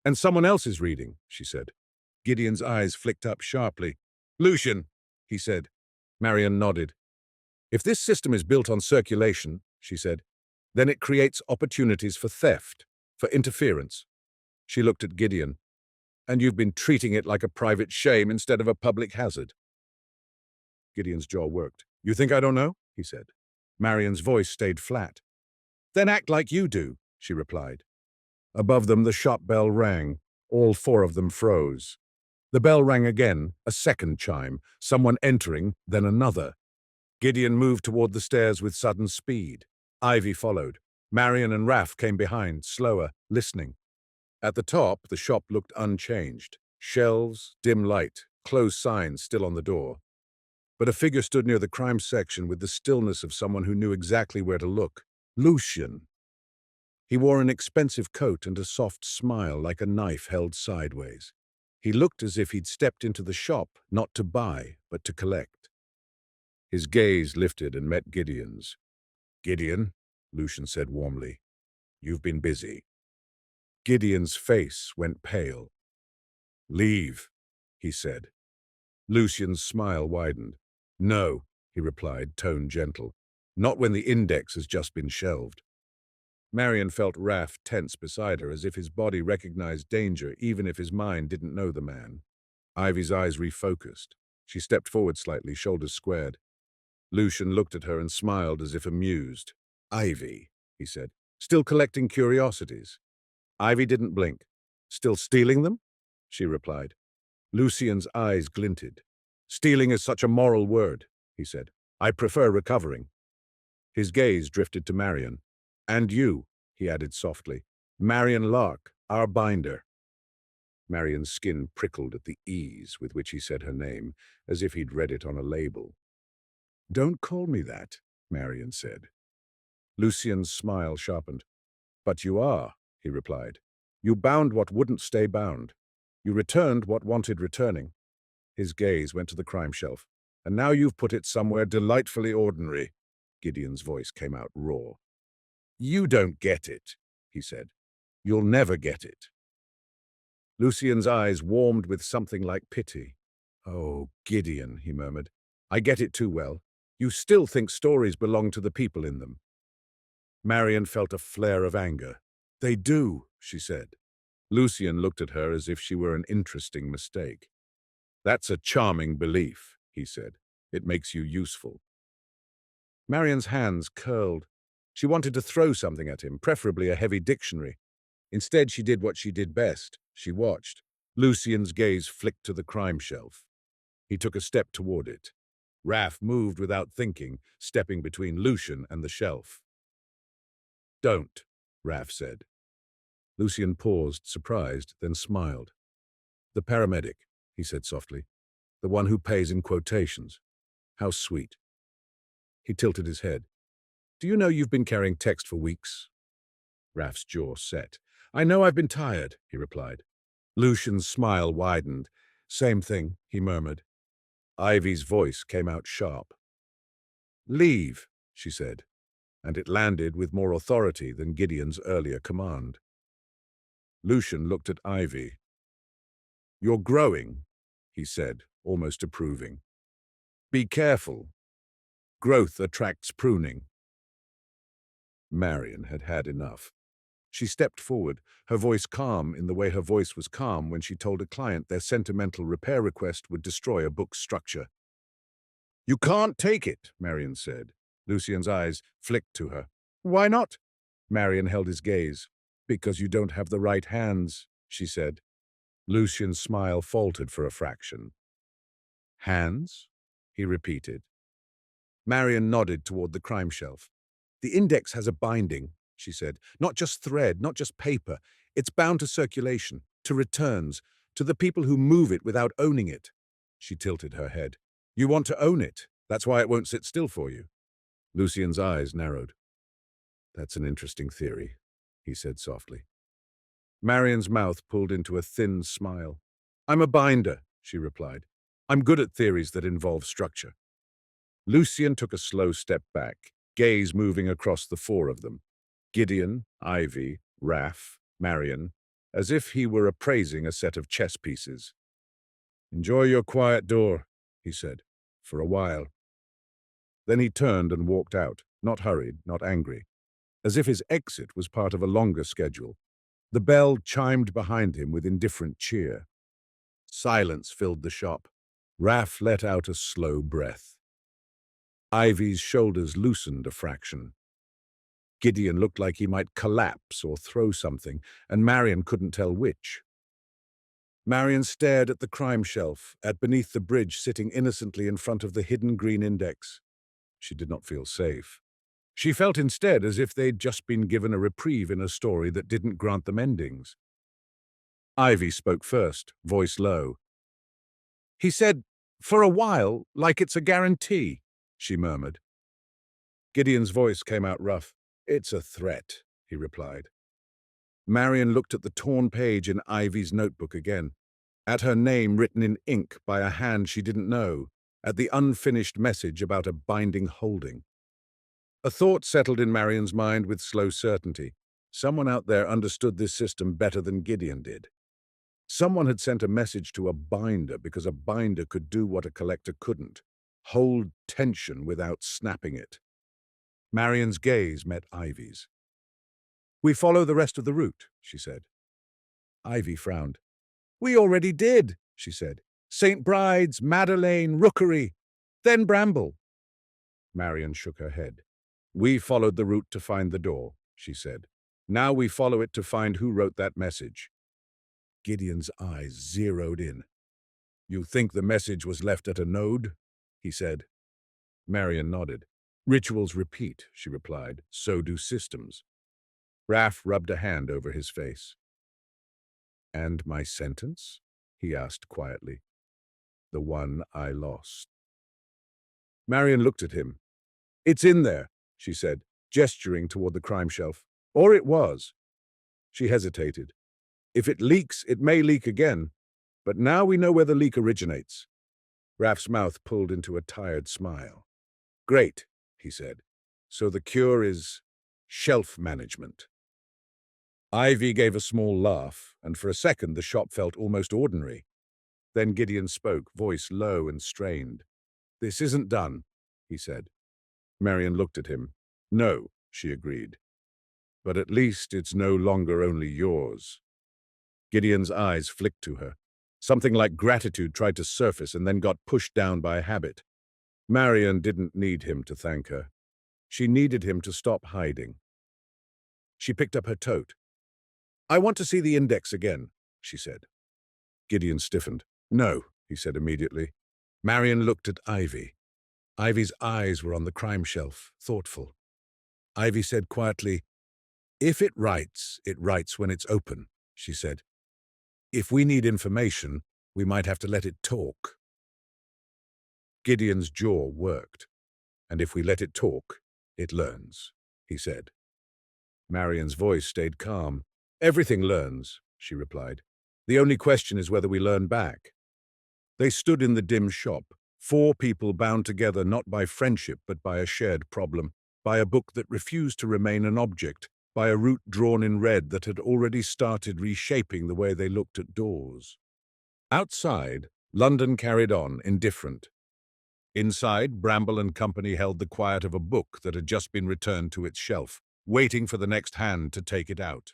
"And someone else is reading," she said. Gideon's eyes flicked up sharply. "Lucian," he said. Marian nodded. "If this system is built on circulation," she said, Then it creates opportunities for theft, for interference. She looked at Gideon. And you've been treating it like a private shame instead of a public hazard. Gideon's jaw worked. You think I don't know? He said. Marion's voice stayed flat. Then act like you do, she replied. Above them, the shop bell rang. All four of them froze. The bell rang again, a second chime, someone entering, then another. Gideon moved toward the stairs with sudden speed. Ivy followed. Marion and Raph came behind, slower, listening. At the top, the shop looked unchanged. Shelves, dim light, closed signs still on the door. But a figure stood near the crime section with the stillness of someone who knew exactly where to look. Lucian. He wore an expensive coat and a soft smile like a knife held sideways. He looked as if he'd stepped into the shop, not to buy, but to collect. His gaze lifted and met Gideon's. Gideon, Lucian said warmly, you've been busy. Gideon's face went pale. Leave, he said. Lucian's smile widened. No, he replied, tone gentle. Not when the index has just been shelved. Marion felt Raph tense beside her, as if his body recognized danger, even if his mind didn't know the man. Ivy's eyes refocused. She stepped forward slightly, shoulders squared. Lucian looked at her and smiled as if amused. Ivy, he said, still collecting curiosities. Ivy didn't blink. Still stealing them? She replied. Lucian's eyes glinted. Stealing is such a moral word, he said. I prefer recovering. His gaze drifted to Marion. And you, he added softly. Marion Lark, our binder. Marion's skin prickled at the ease with which he said her name, as if he'd read it on a label. Don't call me that, Marion said. Lucian's smile sharpened. But you are, he replied. You bound what wouldn't stay bound. You returned what wanted returning. His gaze went to the crime shelf. And now you've put it somewhere delightfully ordinary. Gideon's voice came out raw. You don't get it, he said. You'll never get it. Lucian's eyes warmed with something like pity. Oh, Gideon, he murmured. I get it too well. You still think stories belong to the people in them. Marion felt a flare of anger. They do, she said. Lucian looked at her as if she were an interesting mistake. That's a charming belief, he said. It makes you useful. Marion's hands curled. She wanted to throw something at him, preferably a heavy dictionary. Instead, she did what she did best. She watched. Lucian's gaze flicked to the crime shelf. He took a step toward it. Raph moved without thinking, stepping between Lucian and the shelf. Don't, Raph said. Lucian paused, surprised, then smiled. The paramedic, he said softly. The one who pays in quotations. How sweet. He tilted his head. Do you know you've been carrying text for weeks? Raph's jaw set. I know I've been tired, he replied. Lucian's smile widened. Same thing, he murmured. Ivy's voice came out sharp. Leave, she said, and it landed with more authority than Gideon's earlier command. Lucian looked at Ivy. You're growing, he said, almost approving. Be careful. Growth attracts pruning. Marion had had enough. She stepped forward, her voice calm in the way her voice was calm when she told a client their sentimental repair request would destroy a book's structure. You can't take it, Marion said. Lucian's eyes flicked to her. Why not? Marion held his gaze. Because you don't have the right hands, she said. Lucian's smile faltered for a fraction. Hands? He repeated. Marion nodded toward the crime shelf. The index has a binding, she said. Not just thread, not just paper. It's bound to circulation, to returns, to the people who move it without owning it. She tilted her head. You want to own it. That's why it won't sit still for you. Lucian's eyes narrowed. That's an interesting theory, he said softly. Marion's mouth pulled into a thin smile. I'm a binder, she replied. I'm good at theories that involve structure. Lucian took a slow step back, gaze moving across the four of them. Gideon, Ivy, Raph, Marion, as if he were appraising a set of chess pieces. Enjoy your quiet door, he said, for a while. Then he turned and walked out, not hurried, not angry. as if his exit was part of a longer schedule. The bell chimed behind him with indifferent cheer. Silence filled the shop. Raph let out a slow breath. Ivy's shoulders loosened a fraction. Gideon looked like he might collapse or throw something, and Marion couldn't tell which. Marion stared at the crime shelf, at beneath the bridge sitting innocently in front of the hidden green index. She did not feel safe. She felt instead as if they'd just been given a reprieve in a story that didn't grant them endings. Ivy spoke first, voice low. "He said, for a while, like it's a guarantee," she murmured. Gideon's voice came out rough. "It's a threat," he replied. Marion looked at the torn page in Ivy's notebook again, at her name written in ink by a hand she didn't know, at the unfinished message about a binding holding. A thought settled in Marion's mind with slow certainty. Someone out there understood this system better than Gideon did. Someone had sent a message to a binder because a binder could do what a collector couldn't, hold tension without snapping it. Marion's gaze met Ivy's. "We follow the rest of the route," she said. Ivy frowned. "We already did," she said. "St. Bride's, Madeleine, Rookery, then Bramble." Marion shook her head. "We followed the route to find the door," she said. "Now we follow it to find who wrote that message." Gideon's eyes zeroed in. "You think the message was left at a node?" he said. Marion nodded. "Rituals repeat," she replied. "So do systems." Raph rubbed a hand over his face. "And my sentence?" he asked quietly. "The one I lost." Marion looked at him. "It's in there," she said, gesturing toward the crime shelf. "Or it was." She hesitated. "If it leaks, it may leak again. But now we know where the leak originates." Raph's mouth pulled into a tired smile. "Great," he said. "So the cure is shelf management." Ivy gave a small laugh, and for a second the shop felt almost ordinary. Then Gideon spoke, voice low and strained. "This isn't done," he said. Marion looked at him. "No," she agreed. "But at least it's no longer only yours." Gideon's eyes flicked to her. Something like gratitude tried to surface and then got pushed down by habit. Marion didn't need him to thank her. She needed him to stop hiding. She picked up her tote. "I want to see the index again," she said. Gideon stiffened. "No," he said immediately. Marion looked at Ivy. Ivy's eyes were on the crime shelf, thoughtful. Ivy said quietly, "If it writes when it's open," she said. "If we need information, we might have to let it talk." Gideon's jaw worked. "And if we let it talk, it learns," he said. Marion's voice stayed calm. "Everything learns," she replied. "The only question is whether we learn back." They stood in the dim shop, four people bound together not by friendship but by a shared problem, by a book that refused to remain an object, by a route drawn in red that had already started reshaping the way they looked at doors. Outside, London carried on, indifferent. Inside, Bramble and Company held the quiet of a book that had just been returned to its shelf, waiting for the next hand to take it out.